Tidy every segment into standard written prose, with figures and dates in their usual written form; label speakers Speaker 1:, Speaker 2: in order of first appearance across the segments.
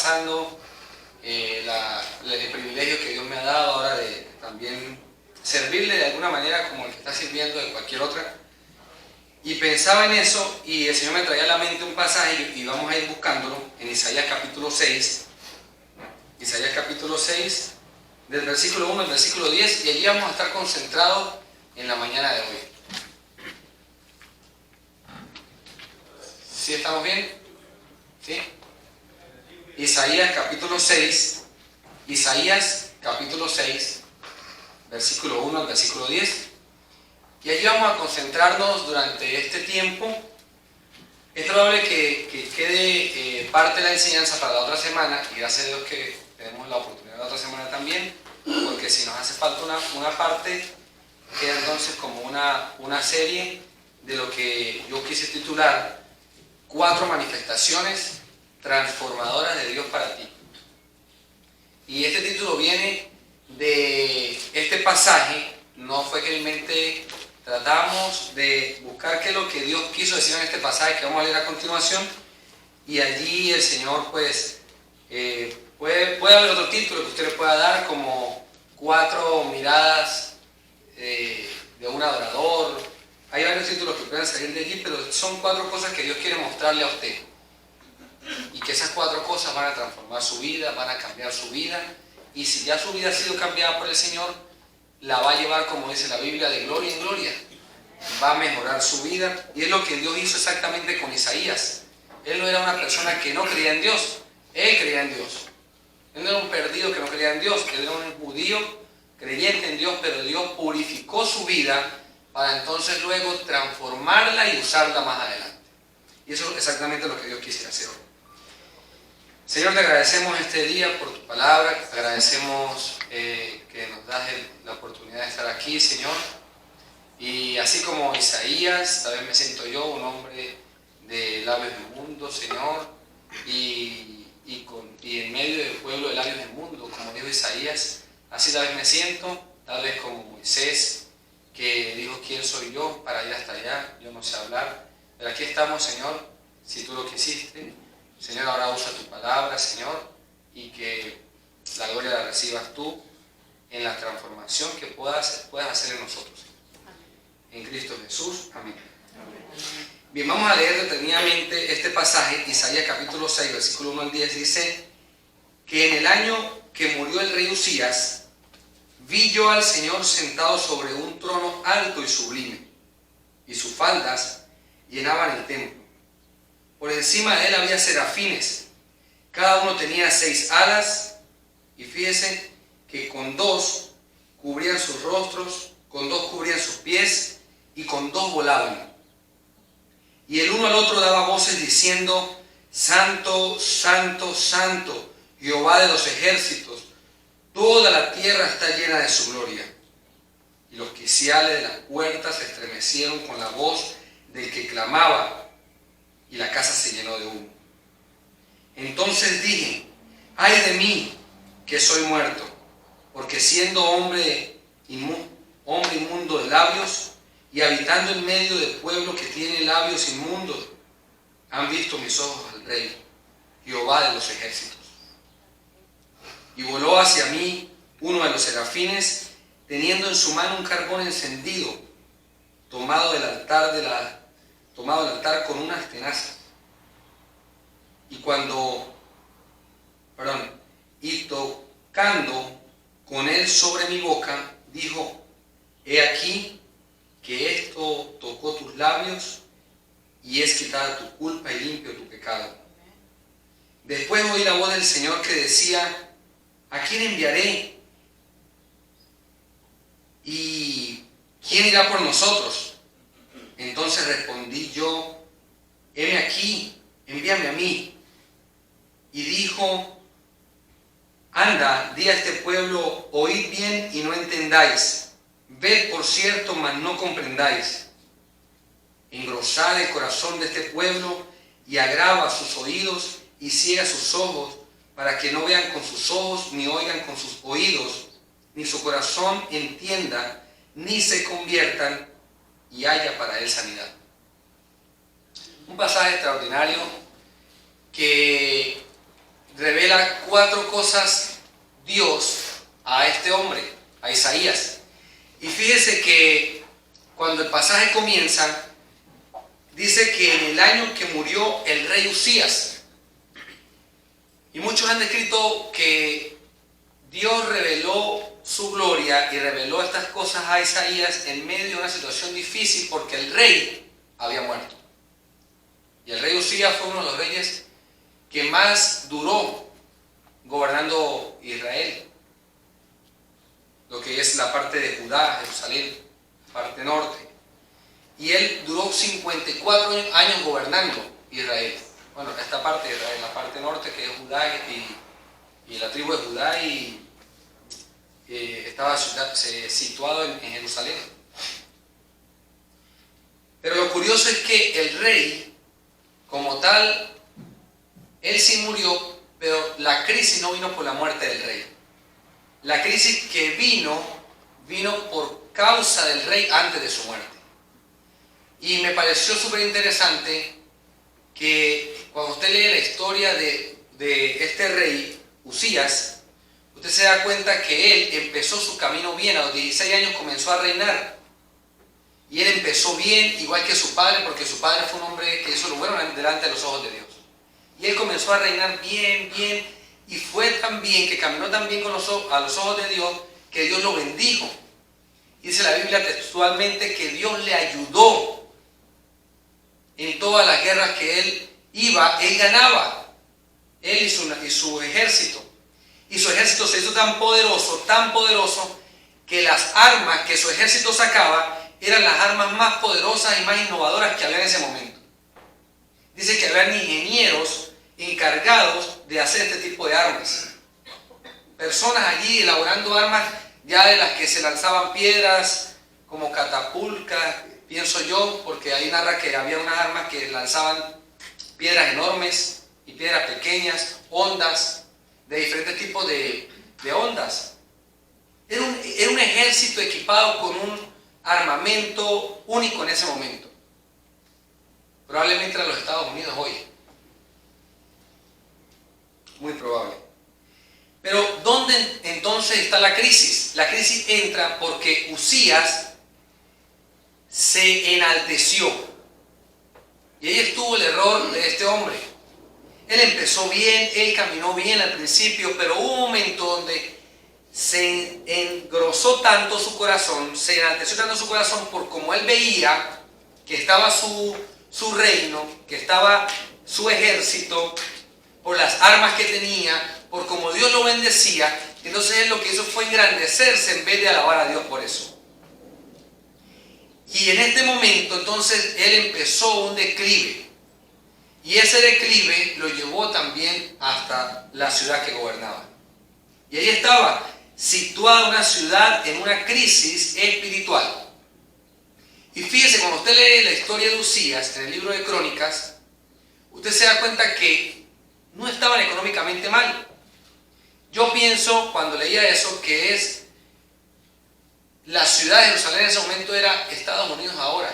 Speaker 1: pasando, el privilegio que Dios me ha dado ahora de también servirle de alguna manera como el que está sirviendo de cualquier otra. Y pensaba en eso y el Señor me traía a la mente un pasaje y vamos a ir buscándolo en Isaías capítulo 6. Isaías capítulo 6, del versículo 1 al versículo 10, y allí vamos a estar concentrados en la mañana de hoy. ¿Sí estamos bien? ¿Sí? Isaías capítulo 6, versículo 1 al versículo 10. Y allí vamos a concentrarnos durante este tiempo. Es probable que quede parte de la enseñanza para la otra semana, y gracias a Dios que tenemos la oportunidad la otra semana también, porque si nos hace falta una parte, queda entonces como una serie de lo que yo quise titular 4 manifestaciones transformadoras de Dios para ti. Y este título viene de este pasaje. No fue que en mente tratamos de buscar qué es lo que Dios quiso decir en este pasaje que vamos a leer a continuación, y allí el Señor pues puede haber otro título que usted le pueda dar, como 4 miradas de un adorador. Hay varios títulos que pueden salir de allí, pero son 4 cosas que Dios quiere mostrarle a usted, y que esas 4 cosas van a transformar su vida, van a cambiar su vida, y si ya su vida ha sido cambiada por el Señor, la va a llevar, como dice la Biblia, de gloria en gloria. Va a mejorar su vida, y es lo que Dios hizo exactamente con Isaías. Él no era una persona que no creía en Dios, él creía en Dios. Él no era un perdido que no creía en Dios, él era un judío creyente en Dios, pero Dios purificó su vida para entonces luego transformarla y usarla más adelante. Y eso es exactamente lo que Dios quisiera hacer hoy. Señor, te agradecemos este día por tu palabra, te agradecemos que nos das la oportunidad de estar aquí, Señor. Y así como Isaías, tal vez me siento yo, un hombre de labios inmundos, Señor, y en medio del pueblo de labios inmundos, como dijo Isaías, así tal vez me siento, tal vez como Moisés, que dijo: ¿quién soy yo para ir hasta allá? Yo no sé hablar. Pero aquí estamos, Señor, si tú lo quisiste. Señor, ahora usa tu palabra, Señor, y que la gloria la recibas tú en la transformación que puedas hacer en nosotros. En Cristo Jesús. Amén. Bien, vamos a leer detenidamente este pasaje. Isaías capítulo 6, versículo 1 al 10 dice que en el año que murió el rey Usías, vi yo al Señor sentado sobre un trono alto y sublime, y sus faldas llenaban el templo. Por encima de él había serafines, cada uno tenía 6 alas, y fíjese que con 2 cubrían sus rostros, con 2 cubrían sus pies, y con 2 volaban. Y el uno al otro daba voces diciendo: Santo, Santo, Santo, Jehová de los ejércitos, toda la tierra está llena de su gloria. Y los quiciales de las puertas se estremecieron con la voz del que clamaba, y la casa se llenó de humo. Entonces dije: ay de mí, que soy muerto, porque siendo hombre inmundo de labios, y habitando en medio del pueblo que tiene labios inmundos, han visto mis ojos al Rey, Jehová de los ejércitos. Y voló hacia mí uno de los serafines, teniendo en su mano un carbón encendido, tomado del altar con unas tenazas. Y tocando con él sobre mi boca, dijo: he aquí que esto tocó tus labios, y es quitada tu culpa y limpio tu pecado. Después oí la voz del Señor que decía: ¿a quién enviaré? ¿Y quién irá por nosotros? Entonces respondí yo: heme aquí, envíame a mí. Y dijo: anda, di a este pueblo, oíd bien y no entendáis, ved por cierto, mas no comprendáis. Engrosad el corazón de este pueblo, y agrava sus oídos, y ciega sus ojos, para que no vean con sus ojos, ni oigan con sus oídos, ni su corazón entienda, ni se conviertan, y haya para él sanidad. Un pasaje extraordinario que revela 4 cosas Dios a este hombre, a Isaías. Y fíjese que cuando el pasaje comienza, dice que en el año que murió el rey Uzías, y muchos han descrito que Dios reveló su gloria y reveló estas cosas a Isaías en medio de una situación difícil porque el rey había muerto. Y el rey Uzías fue uno de los reyes que más duró gobernando Israel, lo que es la parte de Judá, Jerusalén, parte norte. Y él duró 54 años gobernando Israel. Bueno, esta parte de Israel, la parte norte que es Judá y la tribu de Judá y estaba situado en Jerusalén. Pero lo curioso es que el rey, como tal, él sí murió, pero la crisis no vino por la muerte del rey. La crisis que vino por causa del rey antes de su muerte. Y me pareció súper interesante que cuando usted lee la historia de este rey, Uzías, usted se da cuenta que él empezó su camino bien. A los 16 años comenzó a reinar. Y él empezó bien, igual que su padre, porque su padre fue un hombre que hizo lo bueno delante de los ojos de Dios. Y él comenzó a reinar bien, y fue tan bien, que caminó tan bien a los ojos de Dios, que Dios lo bendijo. Dice la Biblia textualmente que Dios le ayudó en todas las guerras que él iba, él ganaba, él y su ejército. Y su ejército se hizo tan poderoso, que las armas que su ejército sacaba eran las armas más poderosas y más innovadoras que había en ese momento. Dice que habían ingenieros encargados de hacer este tipo de armas. Personas allí elaborando armas ya de las que se lanzaban piedras, como catapultas, pienso yo, porque ahí narra que había unas armas que lanzaban piedras enormes y piedras pequeñas, ondas, de diferentes tipos de ondas. Era un ejército equipado con un armamento único en ese momento. Probablemente era los Estados Unidos hoy. Muy probable. Pero ¿dónde entonces está la crisis? La crisis entra porque Uzías se enalteció. Y ahí estuvo el error de este hombre. Él empezó bien, él caminó bien al principio, pero hubo un momento donde se engrosó tanto su corazón, se enalteció tanto su corazón por como él veía que estaba su reino, que estaba su ejército, por las armas que tenía, por como Dios lo bendecía. Entonces él lo que hizo fue engrandecerse en vez de alabar a Dios por eso. Y en este momento entonces él empezó un declive. Y ese declive lo llevó también hasta la ciudad que gobernaba. Y ahí estaba situada una ciudad en una crisis espiritual. Y fíjese, cuando usted lee la historia de Uzías en el libro de Crónicas, usted se da cuenta que no estaban económicamente mal. Yo pienso, cuando leía eso, que es la ciudad de Jerusalén en ese momento era Estados Unidos ahora.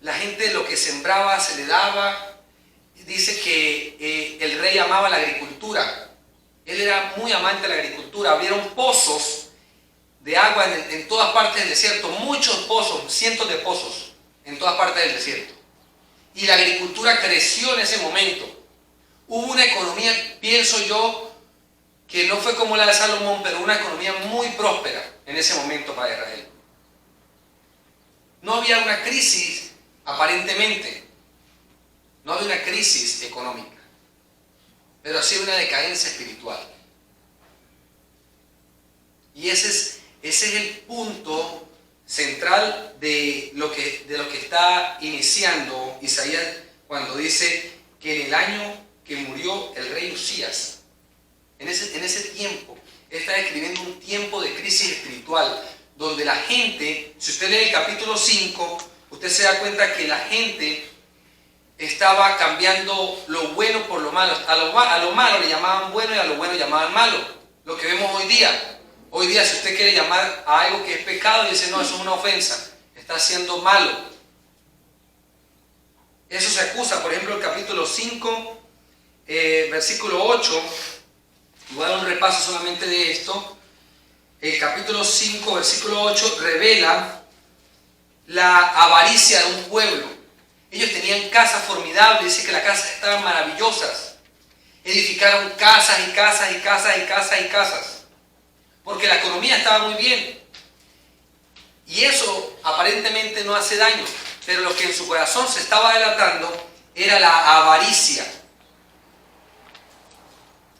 Speaker 1: La gente lo que sembraba se le daba. Dice que el rey amaba la agricultura. Él era muy amante de la agricultura. Abrieron pozos de agua en todas partes del desierto. Muchos pozos, cientos de pozos en todas partes del desierto. Y la agricultura creció en ese momento. Hubo una economía, pienso yo, que no fue como la de Salomón, pero una economía muy próspera en ese momento para Israel. No había una crisis, aparentemente. No había una crisis económica, pero sí una decadencia espiritual. Y ese es el punto central de lo que está iniciando Isaías cuando dice que en el año que murió el rey Uzías, en ese tiempo, está describiendo un tiempo de crisis espiritual, donde la gente, si usted lee el capítulo 5, usted se da cuenta que la gente estaba cambiando lo bueno por lo malo. A lo malo le llamaban bueno y a lo bueno llamaban malo. Lo que vemos hoy día. Hoy día, si usted quiere llamar a algo que es pecado, dice, no, eso es una ofensa, está siendo malo. Eso se acusa. Por ejemplo, el capítulo 5 versículo 8, voy a dar un repaso solamente de esto. El capítulo 5, versículo 8, revela la avaricia de un pueblo. Ellos tenían casas formidables, dice que las casas estaban maravillosas. Edificaron casas y casas y casas y casas y casas, porque la economía estaba muy bien. Y eso aparentemente no hace daño, pero lo que en su corazón se estaba delatando era la avaricia.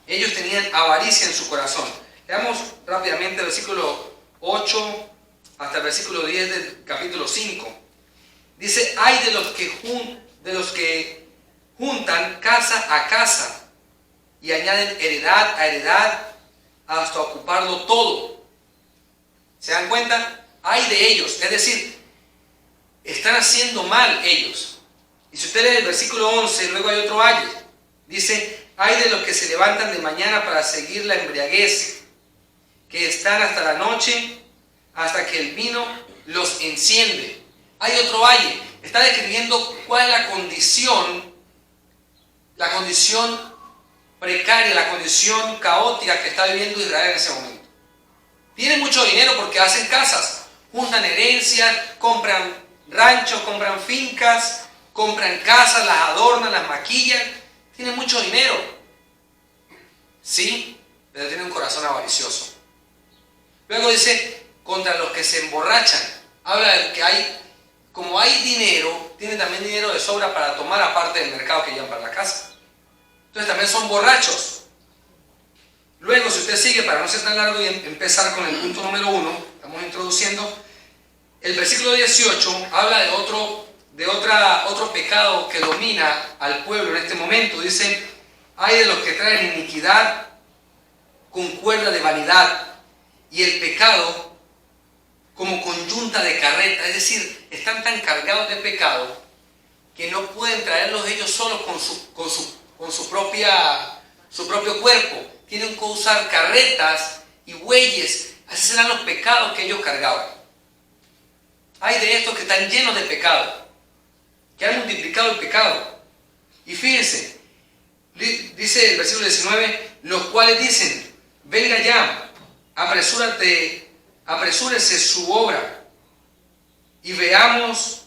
Speaker 1: Ellos tenían avaricia en su corazón. Veamos rápidamente el versículo 8 hasta el versículo 10 del capítulo 5. Dice, hay de los que juntan casa a casa y añaden heredad a heredad hasta ocuparlo todo. ¿Se dan cuenta? Hay de ellos, es decir, están haciendo mal ellos. Y si usted lee el versículo 11, luego hay otro ay. Dice, hay de los que se levantan de mañana para seguir la embriaguez, que están hasta la noche, hasta que el vino los enciende. Hay otro valle. Está describiendo cuál es la condición precaria, la condición caótica que está viviendo Israel en ese momento. Tienen mucho dinero porque hacen casas, juntan herencias, compran ranchos, compran fincas, compran casas, las adornan, las maquillan. Tienen mucho dinero. Sí, pero tienen un corazón avaricioso. Luego dice, contra los que se emborrachan. Habla de que como hay dinero, tienen también dinero de sobra para tomar aparte del mercado que llevan para la casa. Entonces también son borrachos. Luego, si usted sigue, para no ser tan largo y empezar con el punto número 1, estamos introduciendo, el versículo 18 habla de otro pecado que domina al pueblo en este momento. Dice, hay de los que traen iniquidad con cuerda de vanidad y el pecado como coyunta de carreta. Es decir, están tan cargados de pecado que no pueden traerlos ellos solos con su propio cuerpo. Tienen que usar carretas y bueyes. Así serán los pecados que ellos cargaban. Hay de estos que están llenos de pecado, que han multiplicado el pecado. Y fíjense, dice el versículo 19, los cuales dicen, venga ya, apresúrese su obra, y veamos,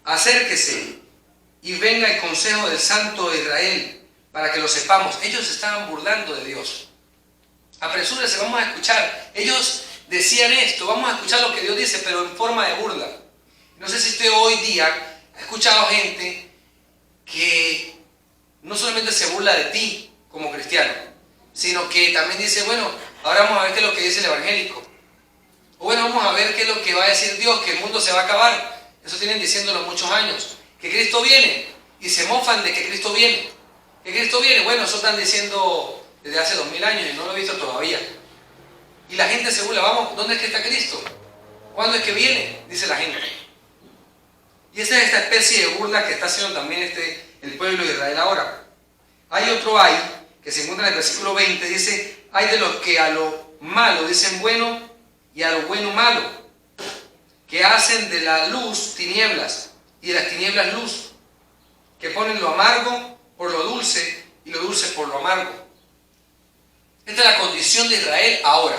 Speaker 1: acérquese, y venga el consejo del Santo de Israel, para que lo sepamos. Ellos se estaban burlando de Dios. Apresúrese, vamos a escuchar. Ellos decían esto, vamos a escuchar lo que Dios dice, pero en forma de burla. No sé si usted hoy día ha escuchado gente que no solamente se burla de ti como cristiano, sino que también dice, bueno, ahora vamos a ver qué es lo que dice el evangélico. O bueno, vamos a ver qué es lo que va a decir Dios, que el mundo se va a acabar. Eso tienen diciéndolo muchos años. Que Cristo viene, y se mofan de que Cristo viene. Que Cristo viene, bueno, eso están diciendo desde hace 2000 años y no lo he visto todavía. Y la gente se burla, vamos, ¿dónde es que está Cristo? ¿Cuándo es que viene? Dice la gente. Y esa es esta especie de burla que está haciendo también el pueblo de Israel ahora. Hay otro ay, que se encuentra en el versículo 20, dice, hay de los que a lo malo dicen bueno y a lo bueno malo, que hacen de la luz tinieblas y de las tinieblas luz, que ponen lo amargo por lo dulce y lo dulce por lo amargo. Esta es la condición de Israel ahora.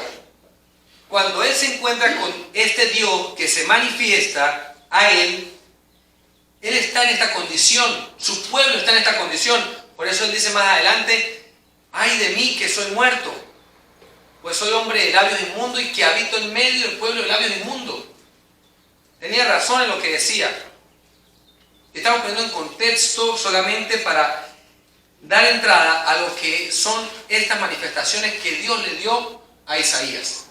Speaker 1: Cuando él se encuentra con este Dios que se manifiesta a él está en esta condición, su pueblo está en esta condición. Por eso él dice más adelante, ay de mí que soy muerto, pues soy hombre de labios inmundos y que habito en medio del pueblo de labios inmundos. Tenía razón en lo que decía. Estamos poniendo en contexto solamente para dar entrada a lo que son estas manifestaciones que Dios le dio a Isaías.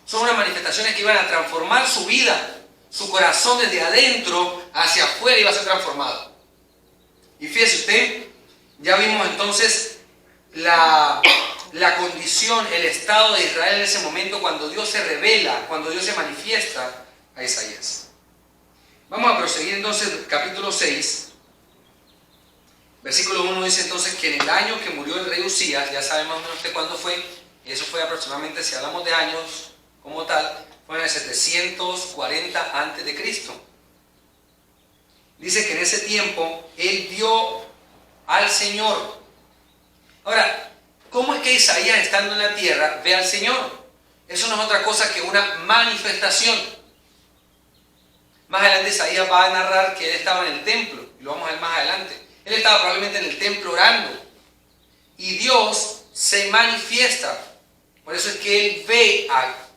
Speaker 1: Son unas manifestaciones que iban a transformar su vida, su corazón desde adentro hacia afuera iba a ser transformado. Y fíjese usted, ya vimos entonces la condición, el estado de Israel en ese momento cuando Dios se revela, cuando Dios se manifiesta a Isaías. Vamos a proseguir entonces, capítulo 6, versículo 1 dice entonces que en el año que murió el rey Usías, ya sabemos más o menos de cuándo fue, eso fue aproximadamente, si hablamos de años como tal, fue en el 740 a.C. Dice que en ese tiempo, él vio al Señor. Ahora, ¿cómo es que Isaías, estando en la tierra, ve al Señor? Eso no es otra cosa que una manifestación. Más adelante Isaías va a narrar que él estaba en el templo, y lo vamos a ver más adelante. Él estaba probablemente en el templo orando, y Dios se manifiesta. Por eso es que él ve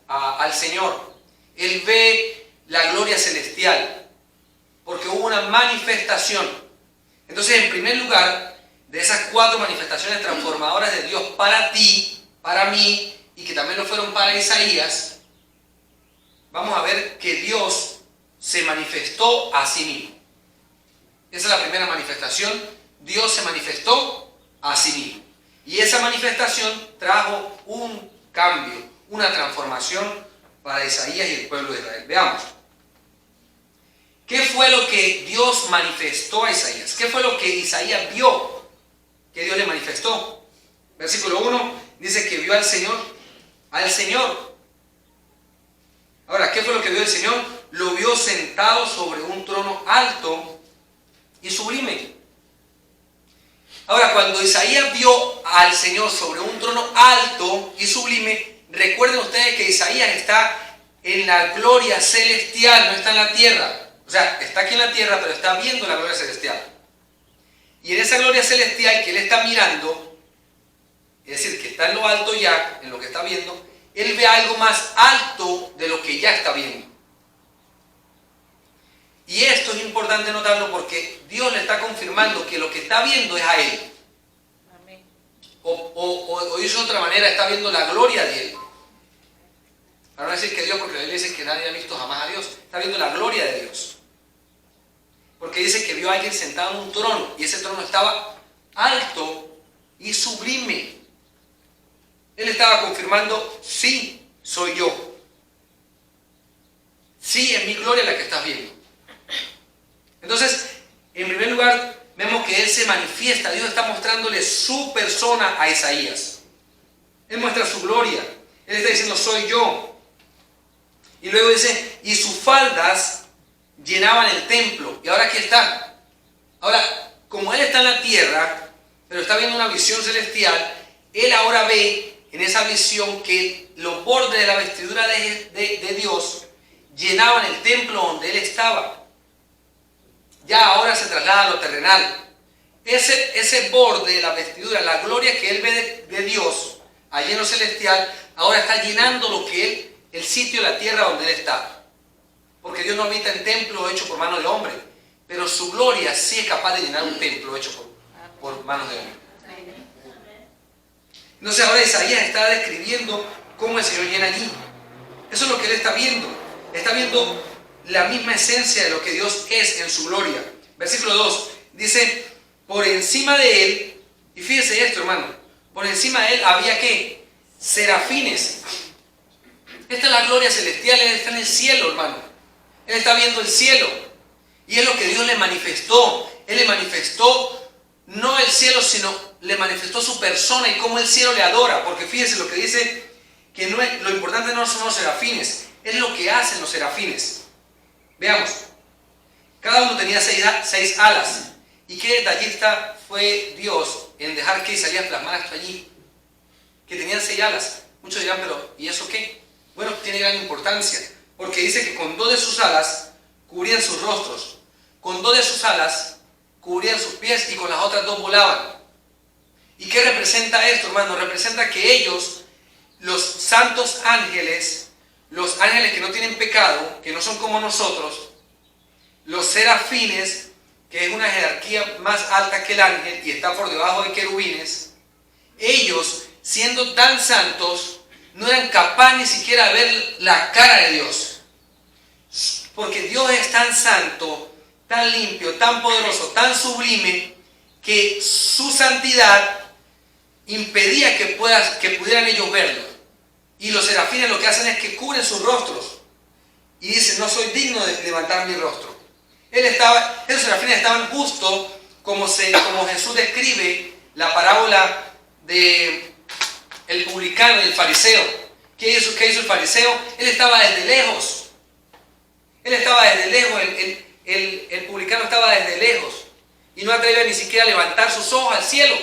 Speaker 1: al Señor. Él ve la gloria celestial, porque hubo una manifestación. Entonces, en primer lugar, de esas 4 manifestaciones transformadoras de Dios para ti, para mí, y que también lo fueron para Isaías, vamos a ver que Dios se manifestó a sí mismo. Esa es la primera manifestación. Dios se manifestó a sí mismo. Y esa manifestación trajo un cambio, una transformación para Isaías y el pueblo de Israel. Veamos. ¿Qué fue lo que Dios manifestó a Isaías? ¿Qué fue lo que Isaías vio que Dios le manifestó? Versículo 1 dice que vio al Señor. Al Señor. Ahora, ¿qué fue lo que vio el Señor? Lo vio sentado sobre un trono alto y sublime. Ahora, cuando Isaías vio al Señor sobre un trono alto y sublime, recuerden ustedes que Isaías está en la gloria celestial, no está en la tierra. O sea, está aquí en la tierra, pero está viendo la gloria celestial. Y en esa gloria celestial que él está mirando, es decir, que está en lo alto ya, en lo que está viendo, él ve algo más alto de lo que ya está viendo. Y esto es importante notarlo porque Dios le está confirmando que lo que está viendo es a él.
Speaker 2: Amén.
Speaker 1: O dicho de otra manera, está viendo la gloria de él. Para no decir que Dios, porque la Biblia dice que nadie ha visto jamás a Dios. Está viendo la gloria de Dios. Porque dice que vio a alguien sentado en un trono, y ese trono estaba alto y sublime. Él estaba confirmando, sí, soy yo. Sí, es mi gloria la que estás viendo. Entonces, en primer lugar, vemos que él se manifiesta. Dios está mostrándole su persona a Isaías. Él muestra su gloria. Él está diciendo, soy yo. Y luego dice, y sus faldas llenaban el templo. ¿Y ahora aquí está? Ahora, como él está en la tierra, pero está viendo una visión celestial, él ahora ve en esa visión que los bordes de la vestidura de Dios llenaban el templo donde él estaba. Ya ahora se traslada a lo terrenal. Ese borde de la vestidura, la gloria que él ve de Dios, allí en lo celestial, ahora está llenando lo que él, el sitio de la tierra donde él está. Porque Dios no habita en templo hecho por manos de hombre, pero su gloria sí es capaz de llenar un templo hecho por manos de hombre. Entonces ahora Isaías está describiendo cómo el Señor llena allí. Eso es lo que él está viendo. Está viendo la misma esencia de lo que Dios es en su gloria. Versículo 2 dice, por encima de él, y fíjese esto, hermano, por encima de él había ¿qué? Serafines. Esta es la gloria celestial. Él está en el cielo, hermano. Él está viendo el cielo. Y es lo que Dios le manifestó. Él le manifestó no el cielo, sino le manifestó su persona y cómo el cielo le adora. Porque fíjese lo que dice, que no es, lo importante no son los serafines, es lo que hacen los serafines. Veamos. Cada uno tenía seis alas. ¿Y qué detallista fue Dios en dejar que Isaías plasmara esto allí? Que tenían 6 alas. Muchos dirán, pero ¿y eso qué? Bueno, tiene gran importancia. Porque dice que con 2 de sus alas cubrían sus rostros. Con 2 de sus alas cubrían sus pies y con las otras 2 volaban. ¿Y qué representa esto, hermano? Representa que ellos, los santos ángeles, los ángeles que no tienen pecado, que no son como nosotros, los serafines, que es una jerarquía más alta que el ángel y está por debajo de querubines, ellos, siendo tan santos, no eran capaces ni siquiera de ver la cara de Dios. Porque Dios es tan santo, tan limpio, tan poderoso, tan sublime, que su santidad impedía que pudieran ellos verlo. Y los serafines lo que hacen es que cubren sus rostros. Y dicen, no soy digno de levantar mi rostro. Esos serafines estaban justo como Jesús describe la parábola de el publicano y el fariseo. ¿Qué hizo el fariseo? Él estaba desde lejos. El publicano publicano estaba desde lejos y no atrevía ni siquiera a levantar sus ojos al cielo,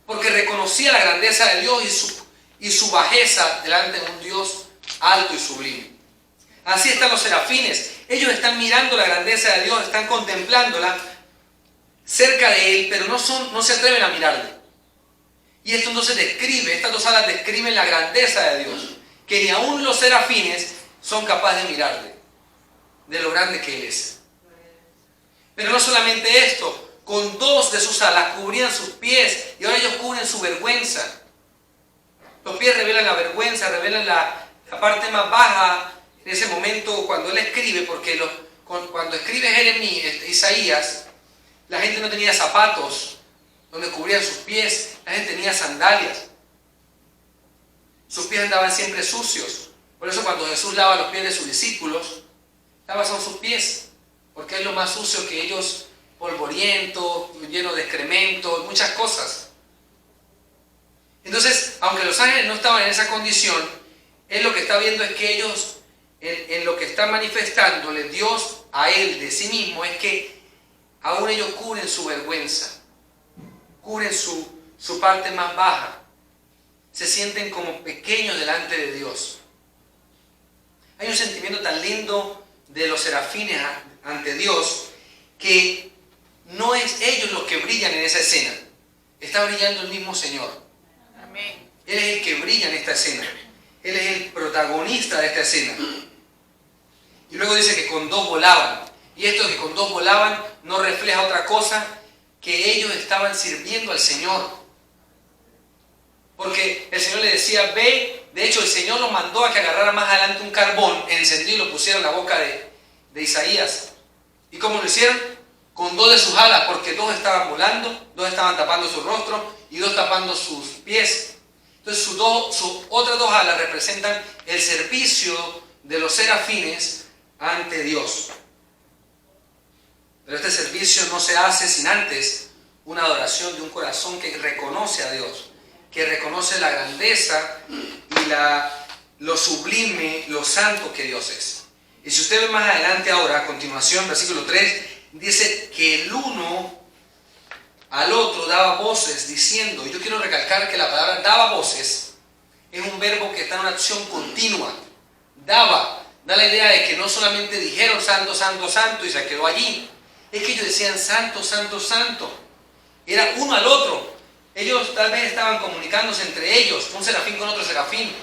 Speaker 1: porque reconocía la grandeza de Dios y su bajeza delante de un Dios alto y sublime. Así están los serafines. Ellos están mirando la grandeza de Dios, están contemplándola cerca de Él, pero no se atreven a mirarle. Y esto entonces estas dos alas describen la grandeza de Dios, que ni aún los serafines son capaces de mirarle, de lo grande que Él es. Pero no solamente esto, con dos de sus alas cubrían sus pies y ahora ellos cubren su vergüenza. Los pies revelan la vergüenza, revelan la parte más baja en ese momento cuando él escribe, porque cuando escribe Isaías, la gente no tenía zapatos donde cubrían sus pies, la gente tenía sandalias. Sus pies andaban siempre sucios. Por eso cuando Jesús lava los pies de sus discípulos, lava son sus pies, porque es lo más sucio que ellos, polvoriento, lleno de excremento, muchas cosas. Entonces, aunque los ángeles no estaban en esa condición, él lo que está viendo es que ellos, en lo que está manifestándole Dios a él de sí mismo, es que aún ellos cubren su vergüenza, cubren su parte más baja, se sienten como pequeños delante de Dios. Hay un sentimiento tan lindo de los serafines ante Dios, que no es ellos los que brillan en esa escena, está brillando el mismo Señor.
Speaker 2: Amén.
Speaker 1: Él es el que brilla en esta escena, Él es el protagonista de esta escena. Y luego dice que con dos volaban, y esto de que con dos volaban no refleja otra cosa que ellos estaban sirviendo al Señor, porque el Señor le decía, ve. De hecho el Señor los mandó a que agarrara más adelante un carbón encendido y lo pusiera en la boca de Isaías. ¿Y cómo lo hicieron? Con dos de sus alas, porque dos estaban volando, dos estaban tapando su rostro y dos tapando sus pies. Entonces sus otras dos alas representan el servicio de los serafines ante Dios. Pero este servicio no se hace sin antes una adoración de un corazón que reconoce a Dios, que reconoce la grandeza y lo sublime, lo santo que Dios es. Y si usted ve más adelante ahora, a continuación, versículo 3, dice que el uno al otro daba voces diciendo, y yo quiero recalcar que la palabra daba voces es un verbo que está en una acción continua. Da la idea de que no solamente dijeron santo, santo, santo y se quedó allí, es que ellos decían santo, santo, santo. Era uno al otro. Ellos tal vez estaban comunicándose entre ellos, un serafín con otro serafín.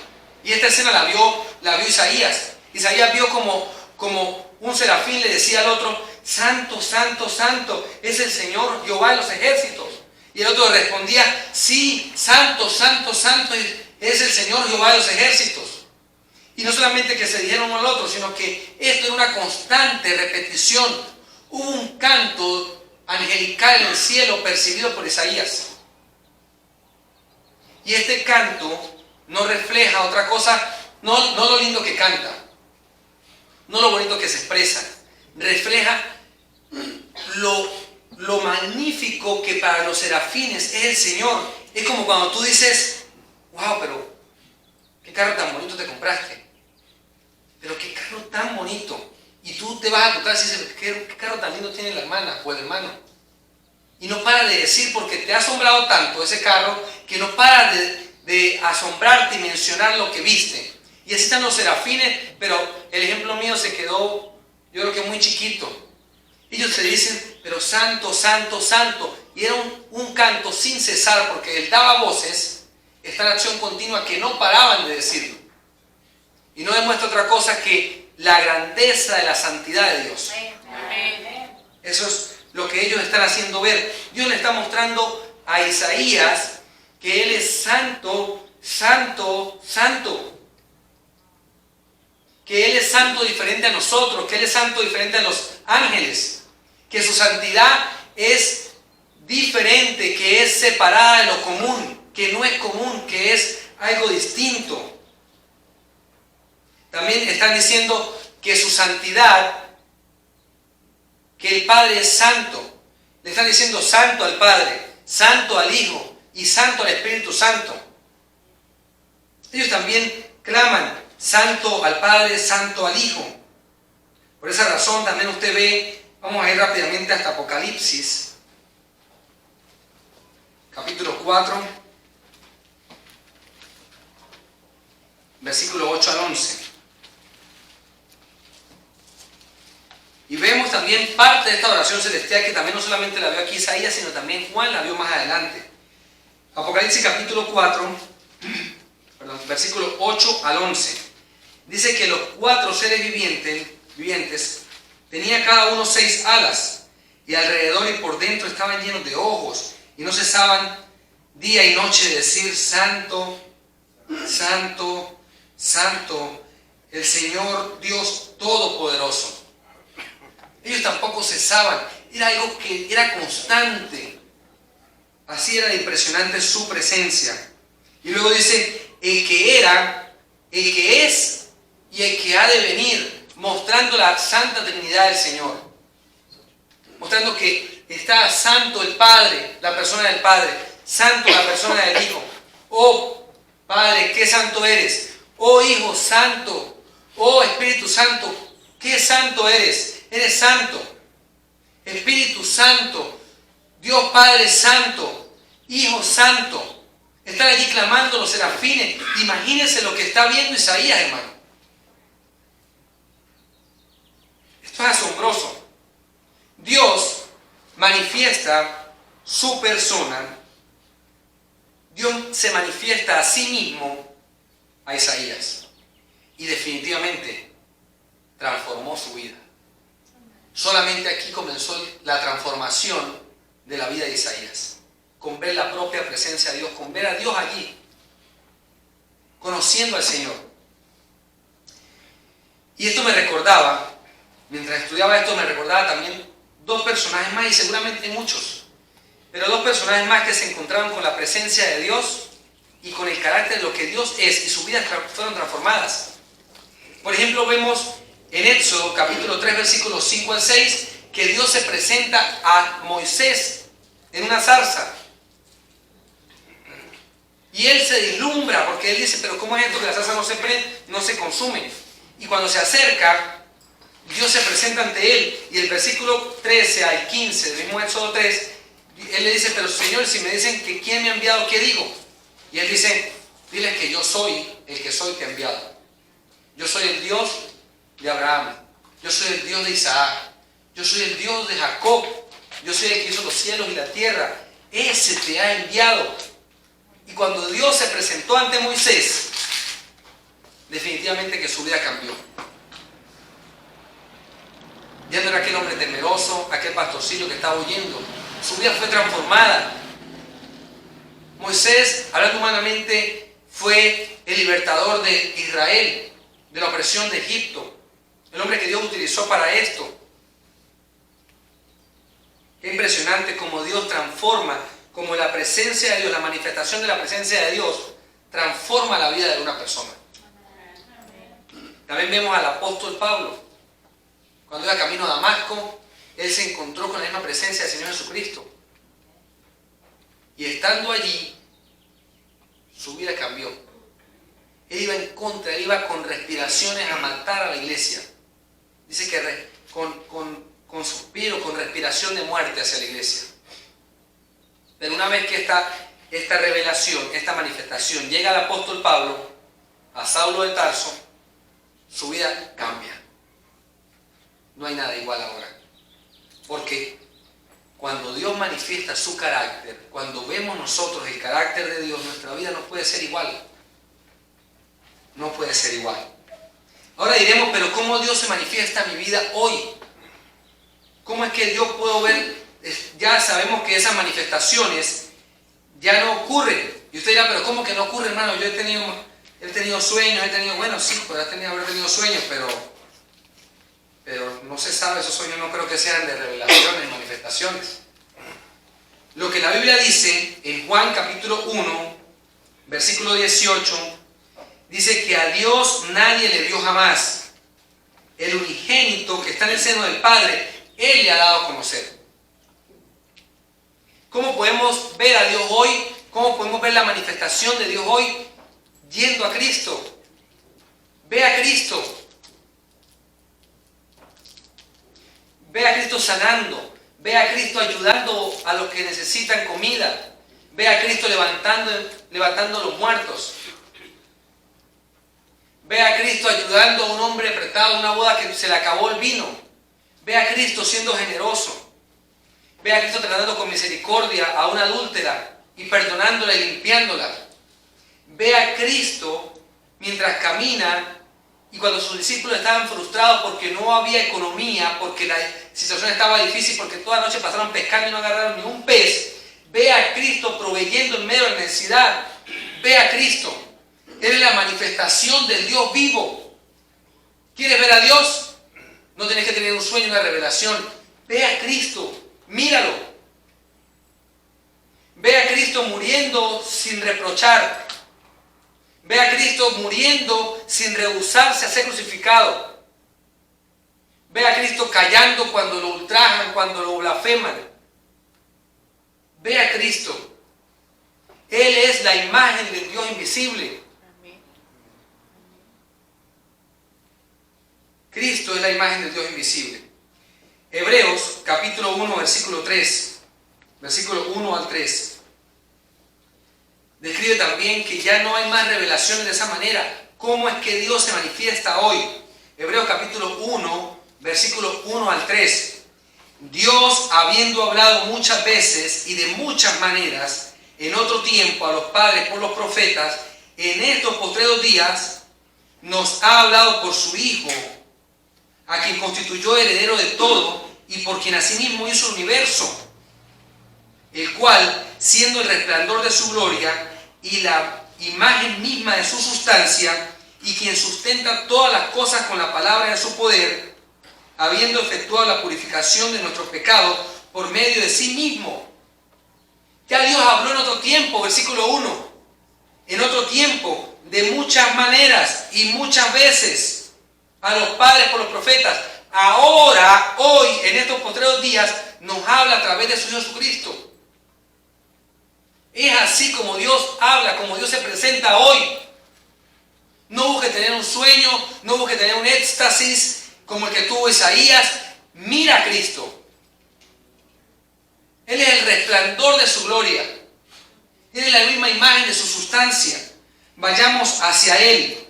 Speaker 1: Y esta escena la vio Isaías. Isaías vio como un serafín le decía al otro, santo, santo, santo, es el Señor Jehová de los ejércitos. Y el otro respondía, sí, santo, santo, santo, es el Señor Jehová de los ejércitos. Y no solamente que se dijeron uno al otro, sino que esto era una constante repetición. Hubo un canto angelical en el cielo percibido por Isaías. Y este canto no refleja otra cosa, no lo lindo que canta, no lo bonito que se expresa, refleja lo magnífico que para los serafines es el Señor. Es como cuando tú dices, wow, pero qué carro tan bonito te compraste, pero qué carro tan bonito, y tú te vas a tu casa y dices, qué carro tan lindo tiene la hermana o el hermano. Y no para de decir, porque te ha asombrado tanto ese carro, que no para de asombrarte y mencionar lo que viste. Y así están los serafines, pero el ejemplo mío se quedó, yo creo que muy chiquito. Ellos se dicen, pero santo, santo, santo. Y era un canto sin cesar, porque él daba voces, está en acción continua, que no paraban de decirlo. Y no demuestra otra cosa que la grandeza de la santidad de Dios.
Speaker 2: Amén.
Speaker 1: Eso es lo que ellos están haciendo ver. Dios le está mostrando a Isaías que Él es santo, santo, santo. Que Él es santo diferente a nosotros, que Él es santo diferente a los ángeles, que su santidad es diferente, que es separada de lo común, que no es común, que es algo distinto. También están diciendo que su santidad, que el Padre es santo. Le están diciendo santo al Padre, santo al Hijo y santo al Espíritu Santo. Ellos también claman santo al Padre, santo al Hijo. Por esa razón también usted ve, vamos a ir rápidamente hasta Apocalipsis, capítulo 4, versículo 8 al 11. Y vemos también parte de esta oración celestial que también no solamente la vio aquí Isaías, sino también Juan la vio más adelante. Apocalipsis capítulo 4, versículo 8 al 11. Dice que los 4 seres vivientes tenían cada uno 6 alas, y alrededor y por dentro estaban llenos de ojos, y no cesaban día y noche de decir: Santo, Santo, Santo, el Señor Dios Todopoderoso. Ellos tampoco cesaban, era algo que era constante. Así era de impresionante su presencia. Y luego dice: el que era, el que es y el que ha de venir, mostrando la santa Trinidad del Señor. Mostrando que está santo el Padre, la persona del Padre, santo la persona del Hijo. Oh Padre, qué santo eres. Oh Hijo, santo. Oh Espíritu Santo, qué santo eres. Eres santo. Espíritu Santo, Dios Padre Santo, Hijo Santo. Están allí clamando los serafines. Imagínense lo que está viendo Isaías, hermano. Esto es asombroso. Dios manifiesta su persona. Dios se manifiesta a sí mismo a Isaías. Y definitivamente transformó su vida. Solamente aquí comenzó la transformación de la vida de Isaías. Con ver la propia presencia de Dios, con ver a Dios allí, conociendo al Señor. Y esto me recordaba, mientras estudiaba esto, me recordaba también 2 personajes más, y seguramente muchos, pero 2 personajes más que se encontraban con la presencia de Dios y con el carácter de lo que Dios es, y sus vidas fueron transformadas. Por ejemplo, vemos en Éxodo capítulo 3, versículos 5 al 6, que Dios se presenta a Moisés en una zarza. Y él se deslumbra porque él dice: pero ¿cómo es esto que la zarza no se consume? Y cuando se acerca, Dios se presenta ante él. Y el versículo 13 al 15 del mismo Éxodo 3, él le dice: pero Señor, si me dicen que quién me ha enviado, ¿qué digo? Y él dice: dile que yo soy el que soy, te ha enviado. Yo soy el Dios de Abraham, yo soy el Dios de Isaac, yo soy el Dios de Jacob, yo soy el que hizo los cielos y la tierra. Ese te ha enviado. Y cuando Dios se presentó ante Moisés, definitivamente que su vida cambió. Ya no era aquel hombre temeroso, aquel pastorcillo que estaba huyendo. Su vida fue transformada. Moisés, hablando humanamente, fue el libertador de Israel, de la opresión de Egipto. El hombre que Dios utilizó para esto. Qué impresionante cómo Dios transforma, como la presencia de Dios, la manifestación de la presencia de Dios, transforma la vida de una persona. También vemos al apóstol Pablo. Cuando iba camino a Damasco, él se encontró con la misma presencia del Señor Jesucristo. Y estando allí, su vida cambió. Él iba en contra, él iba con respiraciones a matar a la iglesia. Dice que con suspiro, con respiración de muerte hacia la iglesia. Pero una vez que esta revelación, esta manifestación llega al apóstol Pablo, a Saulo de Tarso, su vida cambia. No hay nada igual ahora. Porque cuando Dios manifiesta su carácter, cuando vemos nosotros el carácter de Dios, nuestra vida no puede ser igual. No puede ser igual. Ahora diremos: pero ¿cómo Dios se manifiesta en mi vida hoy? ¿Cómo es que yo puedo ver? Ya sabemos que esas manifestaciones ya no ocurren. Y usted dirá: pero ¿cómo que no ocurre, hermano? Yo he tenido sueños, bueno, sí, puede haber tenido sueños, pero no se sabe, esos sueños no creo que sean de revelaciones, manifestaciones. Lo que la Biblia dice en Juan capítulo 1, versículo 18, dice que a Dios nadie le dio jamás. El unigénito que está en el seno del Padre, Él le ha dado a conocer. ¿Cómo podemos ver a Dios hoy? ¿Cómo podemos ver la manifestación de Dios hoy? Yendo a Cristo. Ve a Cristo. Ve a Cristo sanando. Ve a Cristo ayudando a los que necesitan comida. Ve a Cristo levantando a los muertos. Ve a Cristo ayudando a un hombre apretado en una boda que se le acabó el vino. Ve a Cristo siendo generoso. Ve a Cristo tratando con misericordia a una adúltera y perdonándola y limpiándola. Ve a Cristo mientras camina y cuando sus discípulos estaban frustrados porque no había economía, porque la situación estaba difícil, porque toda la noche pasaron pescando y no agarraron ni un pez. Ve a Cristo proveyendo en medio de la necesidad. Ve a Cristo. Él es la manifestación del Dios vivo. ¿Quieres ver a Dios? No tienes que tener un sueño, una revelación. Ve a Cristo. Míralo. Ve a Cristo muriendo sin reprochar. Ve a Cristo muriendo sin rehusarse a ser crucificado. Ve a Cristo callando cuando lo ultrajan, cuando lo blasfeman. Ve a Cristo. Él es la imagen del Dios invisible. Cristo es la imagen del Dios invisible. Hebreos capítulo 1, versículo 3. Versículo 1 al 3. Describe también que ya no hay más revelaciones de esa manera. ¿Cómo es que Dios se manifiesta hoy? Hebreos capítulo 1, versículo 1 al 3. Dios, habiendo hablado muchas veces y de muchas maneras, en otro tiempo a los padres por los profetas, en estos postreros días, nos ha hablado por su Hijo, a quien constituyó heredero de todo y por quien asimismo hizo el universo, el cual, siendo el resplandor de su gloria y la imagen misma de su sustancia, y quien sustenta todas las cosas con la palabra de su poder, habiendo efectuado la purificación de nuestros pecados por medio de sí mismo. Ya Dios habló en otro tiempo, versículo 1, en otro tiempo, de muchas maneras y muchas veces, a los padres por los profetas. Ahora, hoy, en estos postreros días, nos habla a través de su Hijo Jesucristo. Es así como Dios habla, como Dios se presenta hoy. No busque tener un sueño, no busque tener un éxtasis como el que tuvo Isaías. Mira a Cristo. Él es el resplandor de su gloria. Él es la misma imagen de su sustancia. Vayamos hacia Él.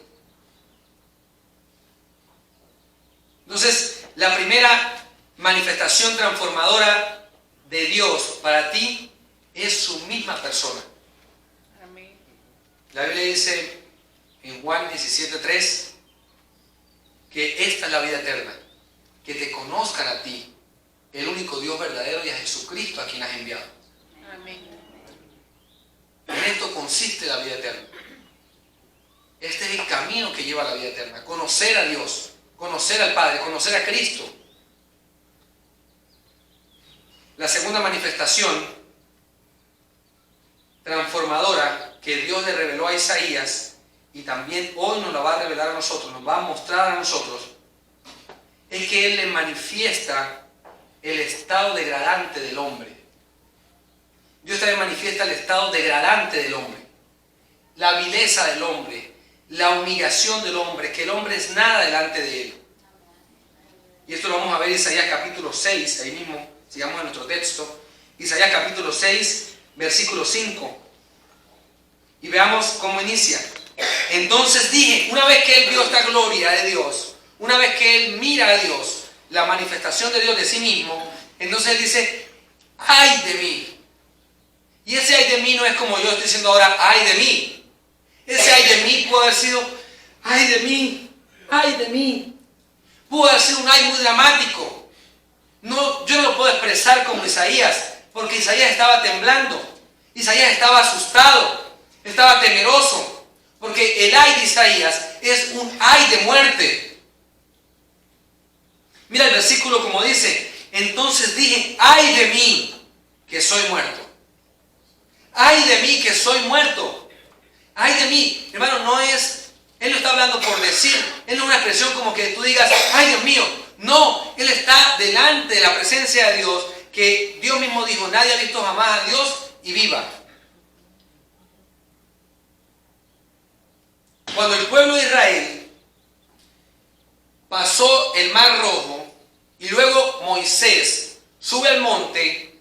Speaker 1: Entonces, la primera manifestación transformadora de Dios para ti es su misma persona.
Speaker 2: Amén.
Speaker 1: La Biblia dice en Juan 17:3 que esta es la vida eterna, que te conozcan a ti, el único Dios verdadero, y a Jesucristo a quien has enviado.
Speaker 2: Amén.
Speaker 1: En esto consiste la vida eterna. Este es el camino que lleva a la vida eterna: conocer a Dios, conocer al Padre, conocer a Cristo. La segunda manifestación transformadora que Dios le reveló a Isaías, y también hoy nos la va a revelar a nosotros, nos va a mostrar a nosotros, es que Él le manifiesta el estado degradante del hombre. Dios también manifiesta el estado degradante del hombre, la vileza del hombre, la humillación del hombre, que el hombre es nada delante de Él. Y esto lo vamos a ver en Isaías capítulo 6, ahí mismo, sigamos en nuestro texto, Isaías capítulo 6, versículo 5. Y veamos cómo inicia. Entonces dije, una vez que él vio esta gloria de Dios, una vez que él mira a Dios, la manifestación de Dios de sí mismo, entonces él dice, ¡ay de mí! Y ese ay de mí no es como yo estoy diciendo ahora, ¡ay de mí! Ese ay de mí pudo haber sido, ¡ay de mí! ¡Ay de mí! Pudo haber sido un ay muy dramático. No, yo no lo puedo expresar como Isaías, porque Isaías estaba temblando, Isaías estaba asustado, estaba temeroso, porque el ay de Isaías es un ay de muerte. Mira el versículo como dice, entonces dije, ay de mí, que soy muerto. Ay de mí, que soy muerto. Ay de mí, hermano, no es, él no está hablando por decir, él no es una expresión como que tú digas, ay Dios mío. No, él está delante de la presencia de Dios, que Dios mismo dijo, nadie ha visto jamás a Dios y viva. Cuando el pueblo de Israel pasó el Mar Rojo y luego Moisés sube al monte,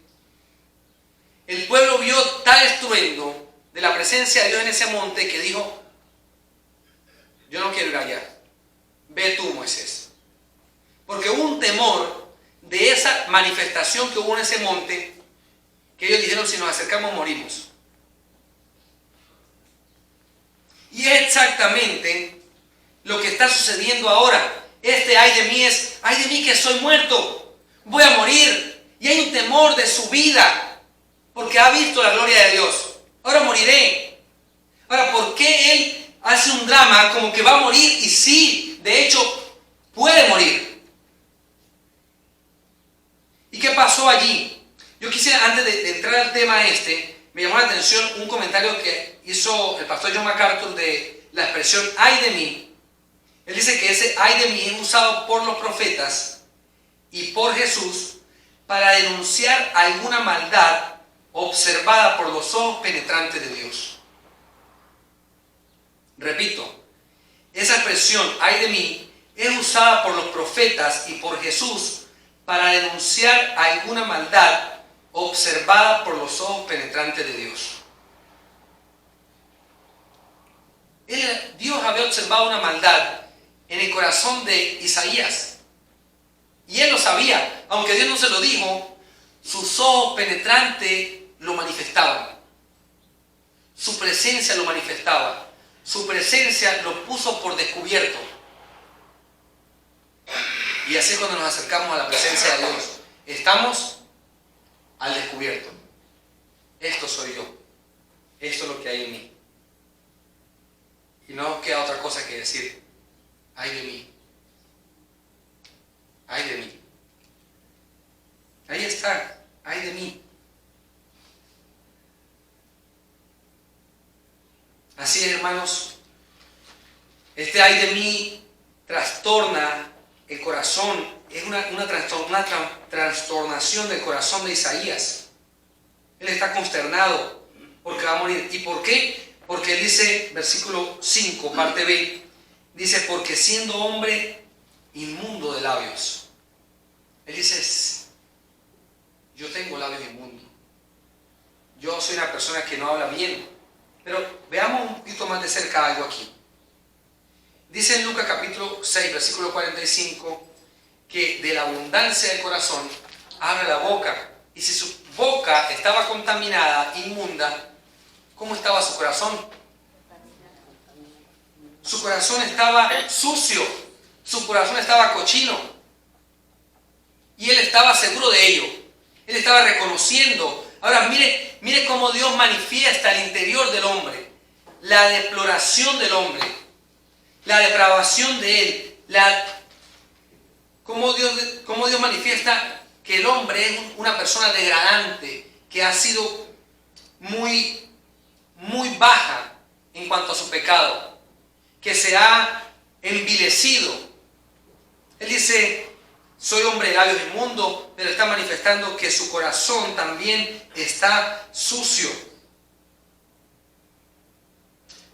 Speaker 1: el pueblo vio tal estruendo de la presencia de Dios en ese monte que dijo: yo no quiero ir allá, ve tú, Moisés. Porque hubo un temor de esa manifestación que hubo en ese monte, que ellos dijeron: si nos acercamos morimos. Y es exactamente lo que está sucediendo ahora. Ay de mí es: ay de mí que soy muerto, voy a morir. Y hay un temor de su vida, porque ha visto la gloria de Dios. Ahora moriré. Ahora, ¿por qué él hace un drama como que va a morir? Y sí, de hecho, puede morir. ¿Y qué pasó allí? Yo quisiera, antes de entrar al tema me llamó la atención un comentario que hizo el pastor John MacArthur de la expresión ay de mí. Él dice que ese ay de mí es usado por los profetas y por Jesús para denunciar alguna maldad observada por los ojos penetrantes de Dios. Repito, esa expresión ay de mí es usada por los profetas y por Jesús para denunciar alguna maldad observada por los ojos penetrantes de Dios. Dios había observado una maldad en el corazón de Isaías. Y él lo sabía, aunque Dios no se lo dijo, sus ojos penetrantes lo manifestaban. Su presencia lo manifestaba. Su presencia lo puso por descubierto. Y así cuando nos acercamos a la presencia de Dios, estamos al descubierto. Esto soy yo. Esto es lo que hay en mí. Y no queda otra cosa que decir: ay de mí. Ay de mí. Ahí está. Ay de mí. Así es, hermanos. Este ay de mí trastorna el corazón. Es una trastornación del corazón de Isaías. Él está consternado porque va a morir. ¿Y por qué? Porque él dice, versículo 5, parte B, dice: porque siendo hombre inmundo de labios. Él dice: yo tengo labios inmundos. Yo soy una persona que no habla bien. Pero veamos un poquito más de cerca algo aquí. Dice en Lucas capítulo 6, versículo 45, que de la abundancia del corazón habla la boca. Y si su boca estaba contaminada, inmunda, ¿cómo estaba su corazón? Su corazón estaba sucio, su corazón estaba cochino. Y él estaba seguro de ello. Él estaba reconociendo. Ahora mire cómo Dios manifiesta al interior del hombre la deploración del hombre, la depravación de él, cómo Dios manifiesta que el hombre es una persona degradante, que ha sido muy baja en cuanto a su pecado, que se ha envilecido. Él dice: soy hombre de labios inmundos, pero está manifestando que su corazón también está sucio.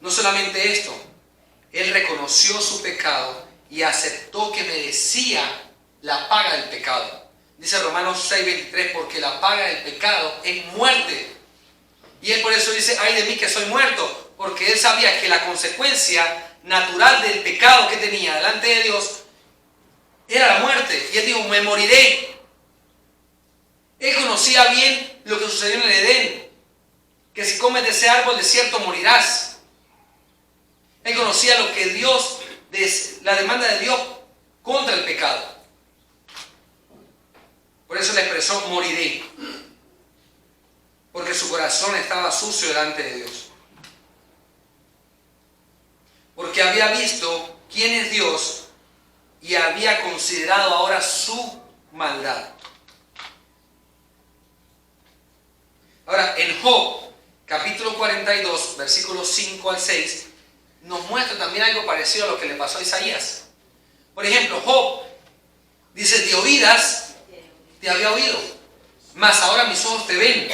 Speaker 1: No solamente esto, él reconoció su pecado y aceptó que merecía la paga del pecado. Dice Romanos 6:23, porque la paga del pecado es muerte. Y él por eso dice: ay de mí que soy muerto, porque él sabía que la consecuencia natural del pecado que tenía delante de Dios era la muerte. Y él dijo: me moriré. Él conocía bien lo que sucedió en el Edén, que si comes de ese árbol de cierto morirás. Él conocía lo que Dios, la demanda de Dios contra el pecado. Por eso le expresó: moriré. Porque su corazón estaba sucio delante de Dios. Porque había visto quién es Dios y había considerado ahora su maldad. Ahora, en Job, capítulo 42, versículos 5 al 6, nos muestra también algo parecido a lo que le pasó a Isaías. Por ejemplo, Job dice: de oídas te había oído, mas ahora mis ojos te ven.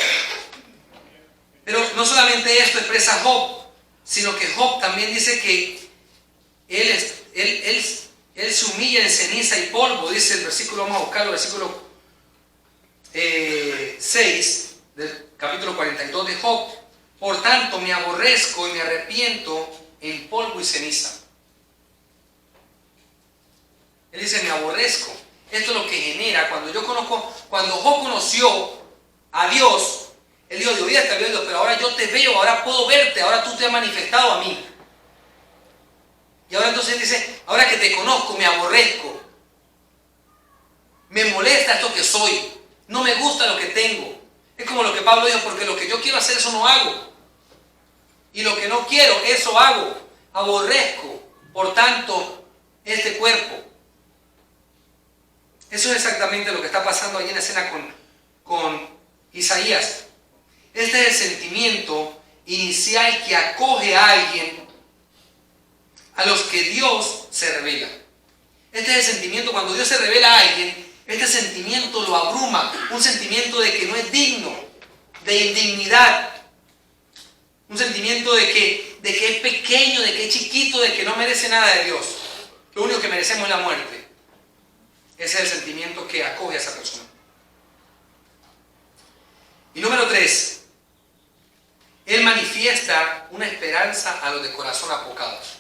Speaker 1: Pero no solamente esto expresa Job, sino que Job también dice que él se humilla en ceniza y polvo. Dice el versículo, vamos a buscarlo, versículo 6 del capítulo 42 de Job: por tanto me aborrezco y me arrepiento en polvo y ceniza. Él dice, me aborrezco. Esto es lo que genera cuando Job conoció a Dios. Él dijo, de oídas te había oído, pero ahora yo te veo, ahora puedo verte, ahora tú te has manifestado a mí. Y ahora entonces dice, ahora que te conozco, me aborrezco. Me molesta esto que soy. No me gusta lo que tengo. Es como lo que Pablo dijo, porque lo que yo quiero hacer, eso no hago. Y lo que no quiero, eso hago. Aborrezco, por tanto, este cuerpo. Eso es exactamente lo que está pasando ahí en la escena con Isaías. Este es el sentimiento inicial que acoge a alguien a los que Dios se revela. Este es el sentimiento cuando Dios se revela a alguien. Este sentimiento lo abruma. Un sentimiento de que no es digno, de indignidad. Un sentimiento de que es pequeño, de que es chiquito, de que no merece nada de Dios. Lo único que merecemos es la muerte. Ese es el sentimiento que acoge a esa persona. Y número 3. Él manifiesta una esperanza a los de corazón apocados.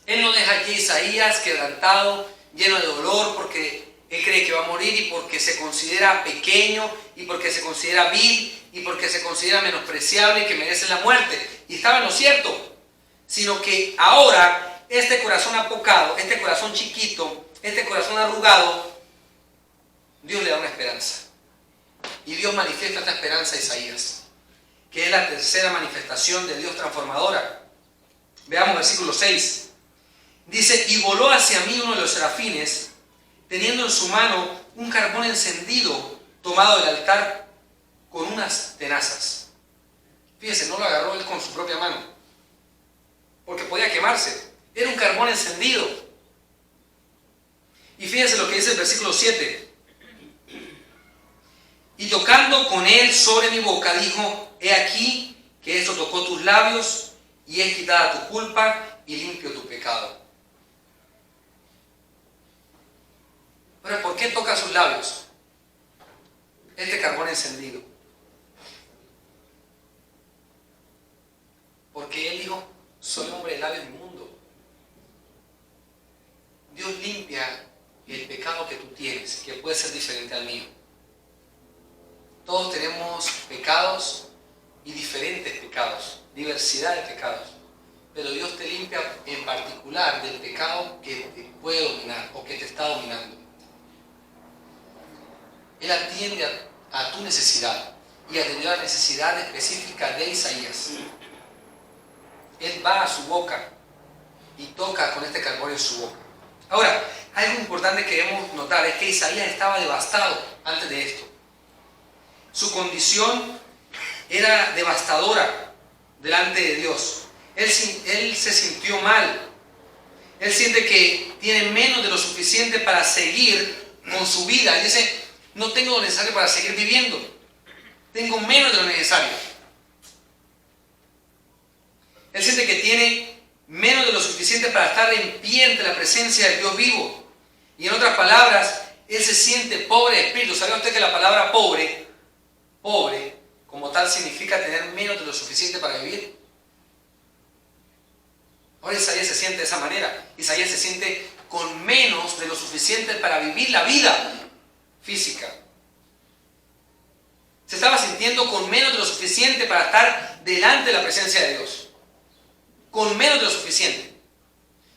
Speaker 1: Él no deja aquí a Isaías quebrantado, lleno de dolor, porque él cree que va a morir y porque se considera pequeño y porque se considera vil y porque se considera menospreciable y que merece la muerte. Y estaba en lo cierto. Sino que ahora este corazón apocado, este corazón chiquito, este corazón arrugado, Dios le da una esperanza. Y Dios manifiesta esta esperanza a Isaías, que es la tercera manifestación de Dios transformadora. Veamos versículo 6. Dice, y voló hacia mí uno de los serafines, teniendo en su mano un carbón encendido, tomado del altar con unas tenazas. Fíjense, no lo agarró él con su propia mano, porque podía quemarse. Era un carbón encendido. Y fíjense lo que dice el versículo 7. Y tocando con él sobre mi boca, dijo, he aquí que esto tocó tus labios, y es quitada tu culpa, y limpio tu pecado. Pero ¿por qué toca sus labios? Este carbón encendido. Porque él dijo, soy hombre de labios inmundos. Dios limpia el pecado que tú tienes, que puede ser diferente al mío. Todos tenemos pecados y diferentes pecados, diversidad de pecados. Pero Dios te limpia en particular del pecado que te puede dominar o que te está dominando. Él atiende a tu necesidad y atendió a la necesidad específica de Isaías. Él va a su boca y toca con este carbón en su boca. Ahora, algo importante que debemos notar es que Isaías estaba devastado antes de esto. Su condición era devastadora delante de Dios. Él se sintió mal. Él siente que tiene menos de lo suficiente para seguir con su vida. Él dice, no tengo lo necesario para seguir viviendo. Tengo menos de lo necesario. Él siente que tiene menos de lo suficiente para estar en pie ante la presencia del Dios vivo. Y en otras palabras, él se siente pobre de espíritu. ¿Sabe usted que la palabra pobre, como tal, significa tener menos de lo suficiente para vivir? Ahora Isaías se siente de esa manera. Isaías se siente con menos de lo suficiente para vivir la vida física. Se estaba sintiendo con menos de lo suficiente para estar delante de la presencia de Dios. Con menos de lo suficiente.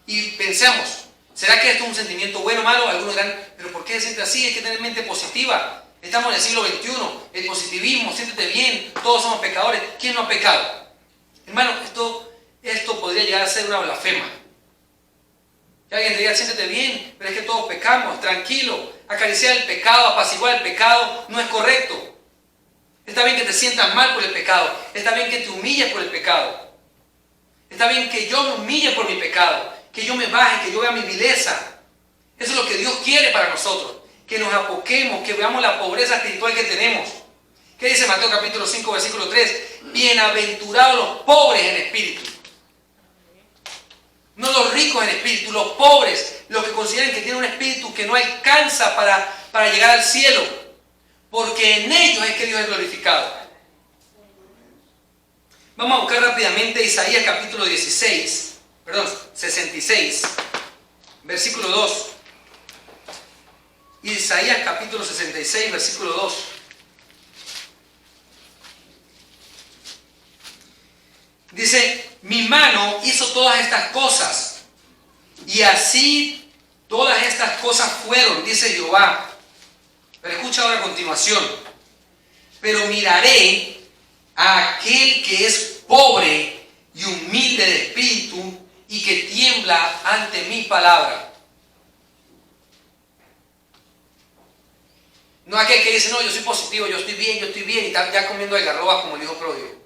Speaker 1: Y pensemos, ¿será que esto es un sentimiento bueno o malo? Algunos dirán, ¿pero por qué se siente así? Hay que tener mente positiva. Estamos en el siglo XXI, el positivismo, siéntete bien, todos somos pecadores. ¿Quién no ha pecado? Hermano, esto podría llegar a ser una blasfema. Que alguien te diga, siéntete bien, pero es que todos pecamos, tranquilo. Acariciar el pecado, apaciguar el pecado, no es correcto. Está bien que te sientas mal por el pecado, está bien que te humilles por el pecado. Está bien que yo me humille por mi pecado, que yo me baje, que yo vea mi vileza. Eso es lo que Dios quiere para nosotros. Que nos apoquemos, que veamos la pobreza espiritual que tenemos. ¿Qué dice Mateo capítulo 5, versículo 3? Bienaventurados los pobres en espíritu. No los ricos en espíritu, los pobres, los que consideran que tienen un espíritu que no alcanza para llegar al cielo. porque en ellos es que Dios es glorificado. Vamos a buscar rápidamente Isaías capítulo 66, versículo 2. Isaías capítulo 66, versículo 2. Dice, mi mano hizo todas estas cosas, y así todas estas cosas fueron, dice Jehová. Pero escucha ahora a continuación. Pero miraré a aquel que es pobre y humilde de espíritu y que tiembla ante mi palabra. No aquel que dice, no, yo soy positivo, yo estoy bien, y está ya comiendo algarrobas como el hijo pródigo.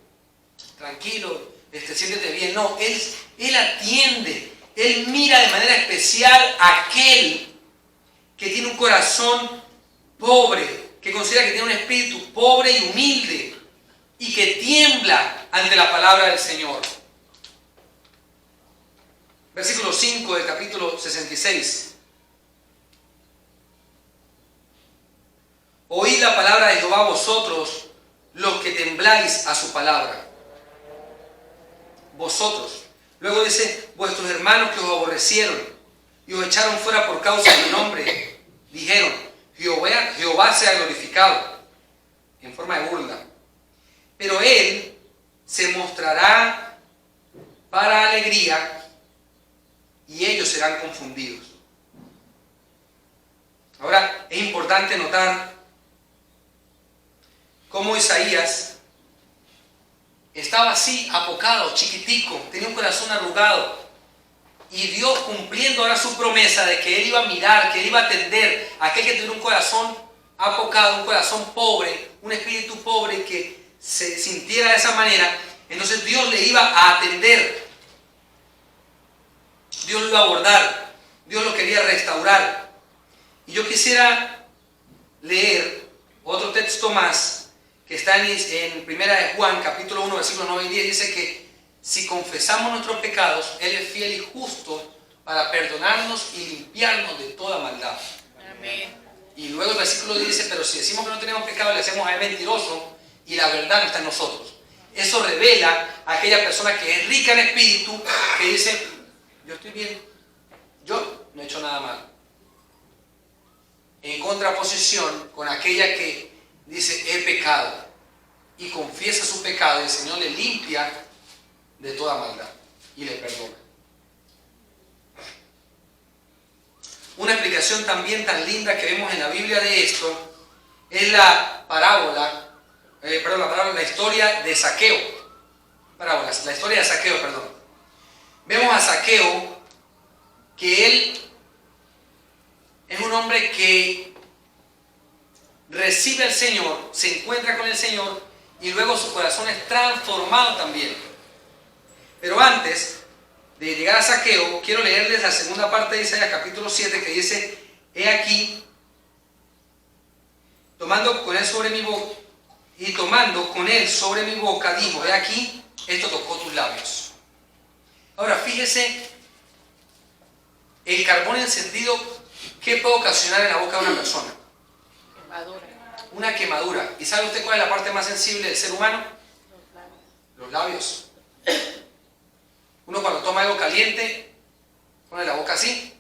Speaker 1: Tranquilo, siéntete bien. No, él atiende, él mira de manera especial a aquel que tiene un corazón pobre, que considera que tiene un espíritu pobre y humilde y que tiembla ante la palabra del Señor. Versículo 5 del capítulo 66. Oíd la palabra de Jehová vosotros, los que tembláis a su palabra. Vosotros. Luego dice, vuestros hermanos que os aborrecieron y os echaron fuera por causa de mi nombre, dijeron, Jehová sea glorificado, en forma de burla. Pero Él se mostrará para alegría y ellos serán confundidos. Ahora, es importante notar cómo Isaías estaba así, apocado, chiquitico, tenía un corazón arrugado. Y Dios cumpliendo ahora su promesa de que Él iba a mirar, que Él iba a atender a aquel que tuviera un corazón apocado, un corazón pobre, un espíritu pobre que se sintiera de esa manera. Entonces Dios le iba a atender. Dios lo iba a abordar. Dios lo quería restaurar. Y yo quisiera leer otro texto más que está en Primera de Juan, capítulo 1, versículos 9 y 10. Dice que si confesamos nuestros pecados, Él es fiel y justo para perdonarnos y limpiarnos de toda maldad.
Speaker 2: Amén.
Speaker 1: Y luego el versículo dice, pero si decimos que no tenemos pecado, le hacemos a Él mentiroso y la verdad no está en nosotros. Eso revela a aquella persona que es rica en espíritu, que dice, yo estoy bien, yo no he hecho nada mal. En contraposición con aquella que dice, he pecado, y confiesa su pecado, y el Señor le limpia de toda maldad y le perdona. Una explicación también tan linda que vemos en la Biblia de esto es la historia de Zaqueo. La historia de Zaqueo, perdón. Vemos a Zaqueo que él es un hombre que recibe al Señor, se encuentra con el Señor y luego su corazón es transformado también. Pero antes de llegar a Zaqueo, quiero leerles la segunda parte de Isaías capítulo 7 que dice, he aquí, tomando con él sobre mi boca, dijo, he aquí, esto tocó tus labios. Ahora fíjese, el carbón encendido, ¿qué puede ocasionar en la boca de una persona?
Speaker 2: Quemadura.
Speaker 1: Una quemadura. ¿Y sabe usted cuál es la parte más sensible del ser humano? Los labios. Uno cuando toma algo caliente, pone la boca así,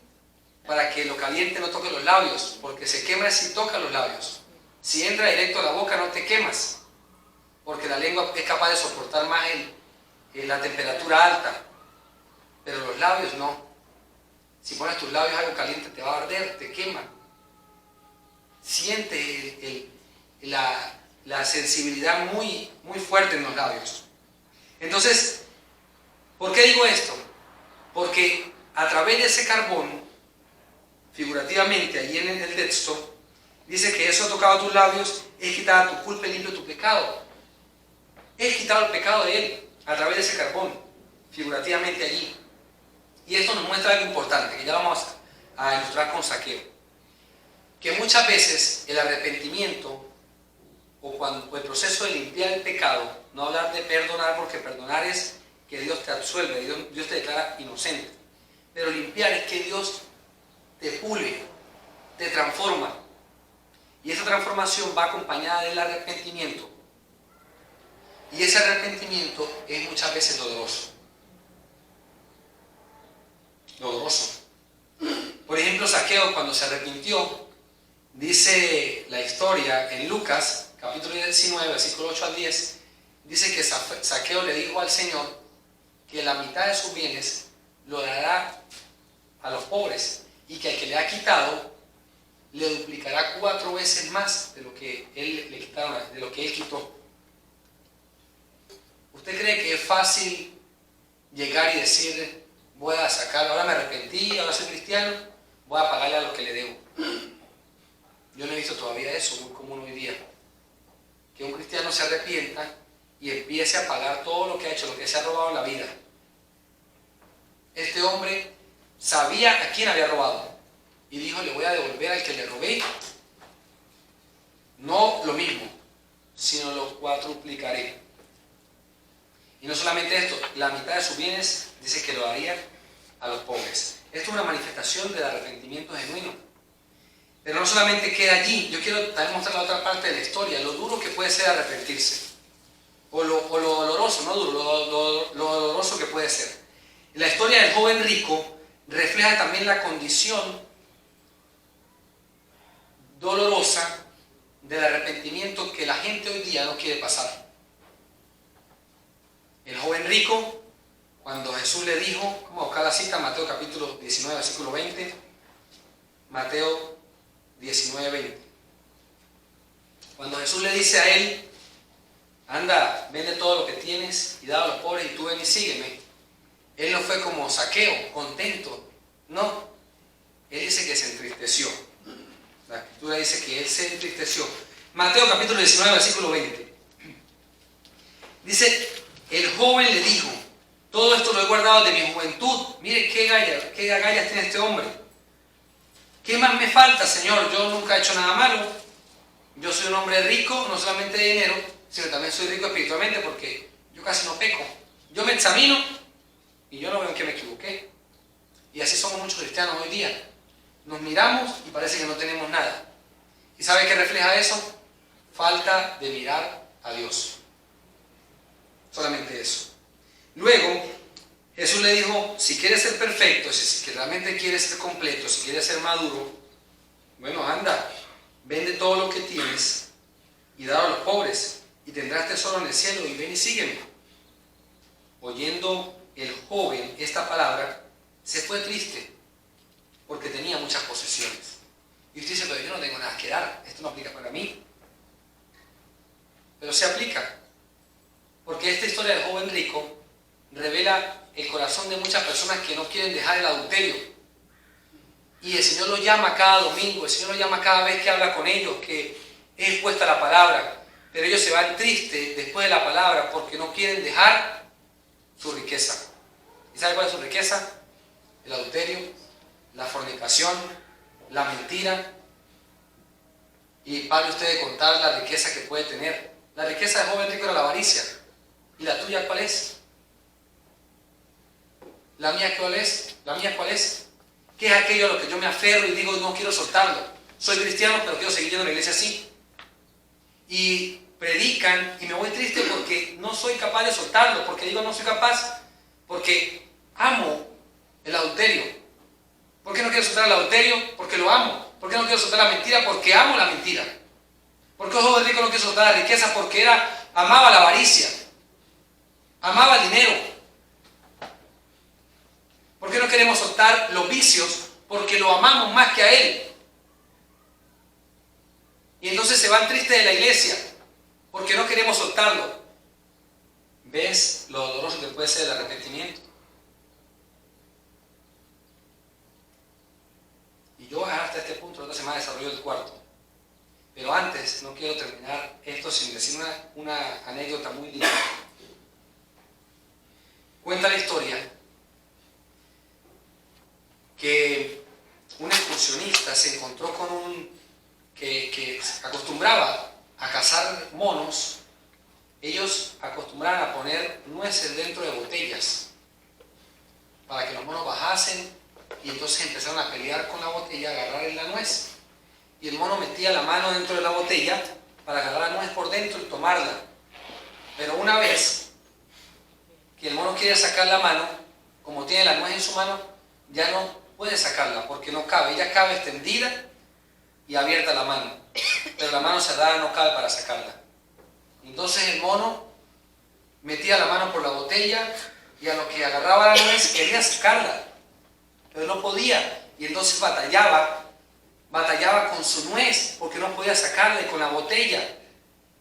Speaker 1: para que lo caliente no toque los labios, porque se quema si toca los labios. Si entra directo a la boca no te quemas, porque la lengua es capaz de soportar más la temperatura alta, pero los labios no. Si pones tus labios algo caliente te va a arder, te quema. Siente la sensibilidad muy, muy fuerte en los labios. Entonces, ¿por qué digo esto? Porque a través de ese carbón, figurativamente, allí en el texto, dice que eso ha tocado tus labios, es quitada tu culpa y limpio tu pecado. Es quitado el pecado de él a través de ese carbón, figurativamente allí. Y esto nos muestra algo importante, que ya vamos a ilustrar con Zaqueo. Que muchas veces el arrepentimiento o el proceso de limpiar el pecado, no hablar de perdonar, porque perdonar es que Dios te absuelve, Dios te declara inocente. Pero limpiar es que Dios te pule, te transforma. Y esa transformación va acompañada del arrepentimiento. Y ese arrepentimiento es muchas veces doloroso. Doloroso. Por ejemplo, Zaqueo, cuando se arrepintió, dice la historia en Lucas, capítulo 19, versículo 8 al 10, dice que Zaqueo le dijo al Señor que la mitad de sus bienes lo dará a los pobres y que al que le ha quitado le duplicará 4 veces más de lo que él le quitaron, de lo que él quitó. ¿Usted cree que es fácil llegar y decir, voy a sacar, ahora me arrepentí, ahora soy cristiano, voy a pagarle a lo que le debo? Yo no he visto todavía eso, muy común hoy día. Que un cristiano se arrepienta y empiece a pagar todo lo que ha hecho, lo que se ha robado en la vida. Este hombre sabía a quién había robado y dijo, le voy a devolver al que le robé. No lo mismo, sino lo cuadruplicaré. Y no solamente esto, la mitad de sus bienes dice que lo daría a los pobres. Esto es una manifestación del arrepentimiento genuino. Pero no solamente queda allí, yo quiero también mostrar la otra parte de la historia, lo duro que puede ser arrepentirse. O lo doloroso, no duro, lo doloroso que puede ser. La historia del joven rico refleja también la condición dolorosa del arrepentimiento que la gente hoy día no quiere pasar. El joven rico, cuando Jesús le dijo, vamos a buscar la cita, Mateo capítulo 19, versículo 20, Mateo 19, 20. Cuando Jesús le dice a él, anda, vende todo lo que tienes y dalo a los pobres y tú ven y sígueme, él no fue como Zaqueo, contento, no, él dice que se entristeció. La escritura dice que él se entristeció. Mateo capítulo 19, versículo 20. Dice, el joven le dijo, todo esto lo he guardado de mi juventud. Mire qué agallas tiene este hombre. ¿Qué más me falta, Señor? Yo nunca he hecho nada malo. Yo soy un hombre rico, no solamente de dinero, sino también soy rico espiritualmente porque yo casi no peco. Yo me examino y yo no veo en qué me equivoqué. Y así somos muchos cristianos hoy día. Nos miramos y parece que no tenemos nada. ¿Y sabe qué refleja eso? Falta de mirar a Dios. Solamente eso. Luego, Jesús le dijo, si quieres ser perfecto, si realmente quieres ser completo, si quieres ser maduro, bueno, anda, vende todo lo que tienes y dalo a los pobres y tendrás tesoro en el cielo y ven y sígueme. Oyendo el joven esta palabra, se fue triste porque tenía muchas posesiones. Y usted dice, pero yo no tengo nada que dar, esto no aplica para mí. Pero se aplica, porque esta historia del joven rico revela el corazón de muchas personas que no quieren dejar el adulterio. Y el Señor los llama cada domingo, el Señor los llama cada vez que habla con ellos, que es expuesta la palabra. Pero ellos se van tristes después de la palabra porque no quieren dejar su riqueza. ¿Y sabe cuál es su riqueza? El adulterio, la fornicación, la mentira. Y pare usted de contar la riqueza que puede tener. La riqueza del joven rico era la avaricia. ¿Y la tuya cuál es? ¿La mía cuál es? ¿La mía cuál es? ¿Qué es aquello a lo que yo me aferro y digo no quiero soltarlo? Soy cristiano pero quiero seguir yendo a la iglesia así. Y predican y me voy triste porque no soy capaz de soltarlo, porque digo no soy capaz, porque amo el adulterio. ¿Por qué no quiero soltar el adulterio? Porque lo amo. ¿Por qué no quiero soltar la mentira? Porque amo la mentira. ¿Por qué el joven rico no quiere soltar la riqueza? Porque amaba la avaricia, amaba el dinero. ¿Por qué no queremos soltar los vicios? Porque lo amamos más que a Él. Y entonces se van tristes de la iglesia, porque no queremos soltarlo. ¿Ves lo doloroso que puede ser el arrepentimiento? Y yo voy a dejar hasta este punto, la otra semana desarrollo el cuarto. Pero antes, no quiero terminar esto sin decir una anécdota muy linda. Cuenta la historia que un excursionista se encontró con un que acostumbraba a cazar monos. Ellos acostumbraban a poner nueces dentro de botellas para que los monos bajasen y entonces empezaron a pelear con la botella, a agarrar la nuez. y el mono metía la mano dentro de la botella para agarrar la nuez por dentro y tomarla. Pero una vez que el mono quiere sacar la mano, como tiene la nuez en su mano, ya no puede sacarla porque no cabe. Ella cabe extendida y abierta la mano, pero la mano cerrada no cabe para sacarla. Entonces el mono metía la mano por la botella y a lo que agarraba la nuez quería sacarla, pero no podía. Y entonces batallaba con su nuez porque no podía sacarla y con la botella.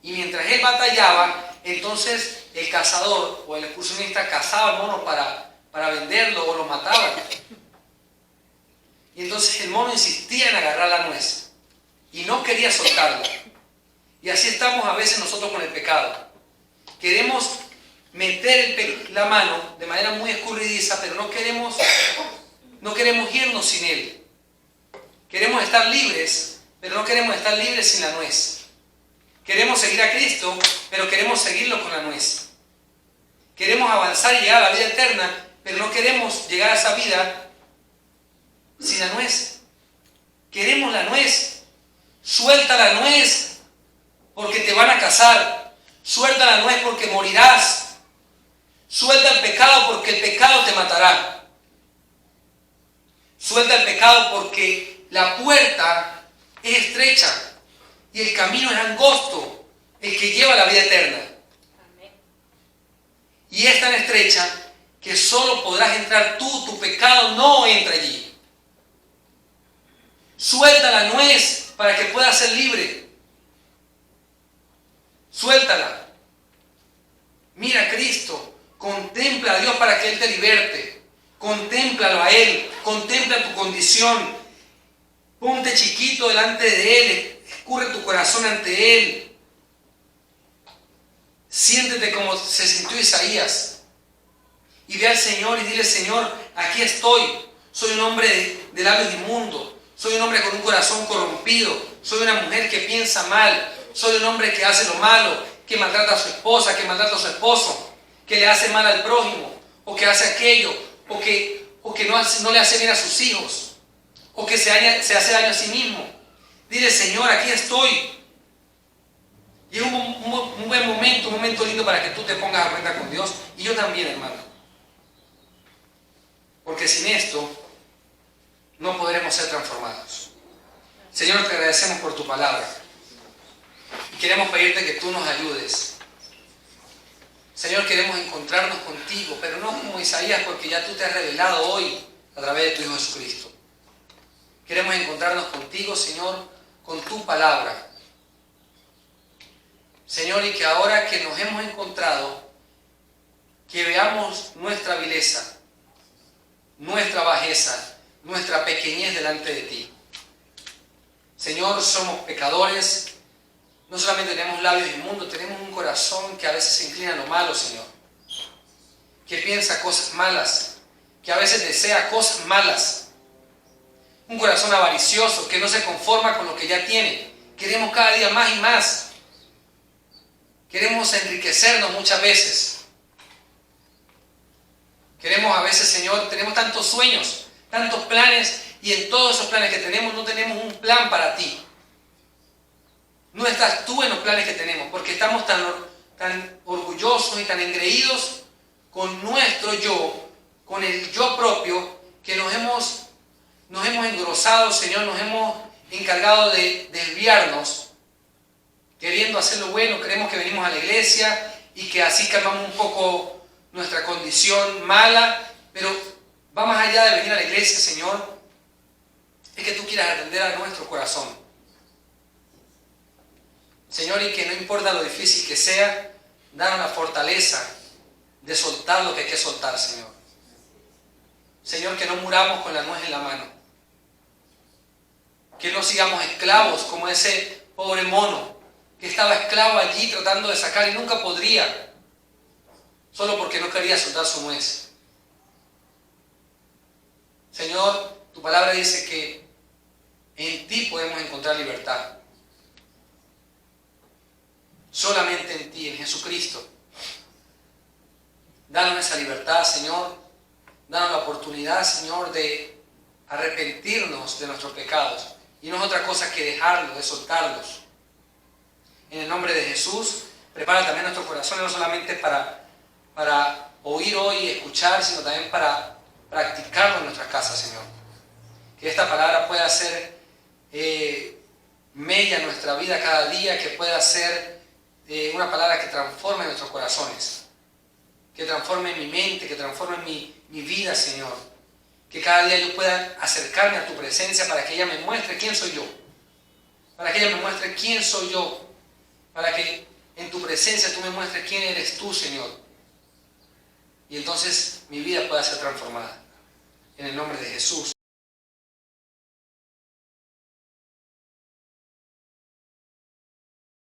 Speaker 1: Y mientras él batallaba, entonces el cazador o el excursionista cazaba al mono para venderlo o lo mataban. Y entonces el mono insistía en agarrar la nuez y no quería soltarla. Y así estamos a veces nosotros con el pecado. Queremos meter la mano de manera muy escurridiza, pero no queremos irnos sin él. Queremos estar libres, pero no queremos estar libres sin la nuez. Queremos seguir a Cristo, pero queremos seguirlo con la nuez. Queremos avanzar y llegar a la vida eterna, pero no queremos llegar a esa vida sin la nuez. Queremos la nuez. Suelta la nuez porque te van a cazar. Suelta la nuez porque morirás. Suelta el pecado porque el pecado te matará. Suelta el pecado porque la puerta es estrecha y el camino es angosto, el que lleva a la vida eterna.
Speaker 2: Amén.
Speaker 1: Y es tan estrecha que solo podrás entrar tú, tu pecado no entra allí. Suelta la nuez para que puedas ser libre. Suéltala. Mira a Cristo, contempla a Dios para que Él te liberte. Contémplalo a Él, contempla tu condición. Ponte chiquito delante de Él, escurre tu corazón ante Él. Siéntete como se sintió Isaías. Y ve al Señor y dile: Señor, aquí estoy. Soy un hombre de labios inmundos. Soy un hombre con un corazón corrompido. Soy una mujer que piensa mal. Soy un hombre que hace lo malo, que maltrata a su esposa, que maltrata a su esposo, que le hace mal al prójimo, o que hace aquello, o que no le hace bien a sus hijos, o que se hace daño a sí mismo. Dile: Señor, aquí estoy. Y es un buen momento, un momento lindo para que tú te pongas a cuenta con Dios, y yo también, hermano. Porque sin esto no podremos ser transformados. Señor, te agradecemos por tu palabra. Y queremos pedirte que tú nos ayudes. Señor, queremos encontrarnos contigo, pero no como Isaías, porque ya tú te has revelado hoy a través de tu Hijo Jesucristo. Queremos encontrarnos contigo, Señor, con tu palabra. Señor, y que ahora que nos hemos encontrado, que veamos nuestra vileza, nuestra bajeza, nuestra pequeñez delante de ti. Señor, somos pecadores. No solamente tenemos labios inmundos, tenemos un corazón que a veces se inclina a lo malo, Señor. Que piensa cosas malas, que a veces desea cosas malas. Un corazón avaricioso que no se conforma con lo que ya tiene. Queremos cada día más y más. Queremos enriquecernos muchas veces. Queremos a veces, Señor, tenemos tantos sueños, tantos planes, y en todos esos planes que tenemos no tenemos un plan para ti. No estás tú en los planes que tenemos, porque estamos tan orgullosos y tan engreídos con nuestro yo, con el yo propio, que nos hemos engrosado, Señor, nos hemos encargado de desviarnos, queriendo hacer lo bueno. Creemos que venimos a la iglesia y que así calmamos un poco nuestra condición mala, pero va más allá de venir a la iglesia, Señor. Es que tú quieras atender a nuestro corazón. Señor, y que no importa lo difícil que sea, danos la fortaleza de soltar lo que hay que soltar, Señor. Señor, que no muramos con la nuez en la mano. Que no sigamos esclavos como ese pobre mono que estaba esclavo allí tratando de sacar y nunca podría, solo porque no quería soltar su nuez. Señor, tu palabra dice que en ti podemos encontrar libertad. Solamente en ti, en Jesucristo. Danos esa libertad, Señor. Danos la oportunidad, Señor, de arrepentirnos de nuestros pecados Y no es otra cosa que dejarlos, es soltarlos. En el nombre de Jesús, prepara también nuestros corazones, no solamente para oír hoy y escuchar, sino también para practicarlo en nuestras casas, Señor. Que esta palabra pueda ser mella en nuestra vida cada día, que pueda ser una palabra que transforme nuestros corazones, que transforme mi mente, que transforme mi vida, Señor. Que cada día yo pueda acercarme a tu presencia para que ella me muestre quién soy yo. Para que ella me muestre quién soy yo. Para que en tu presencia tú me muestres quién eres tú, Señor. Y entonces mi vida pueda ser transformada. En el nombre de Jesús.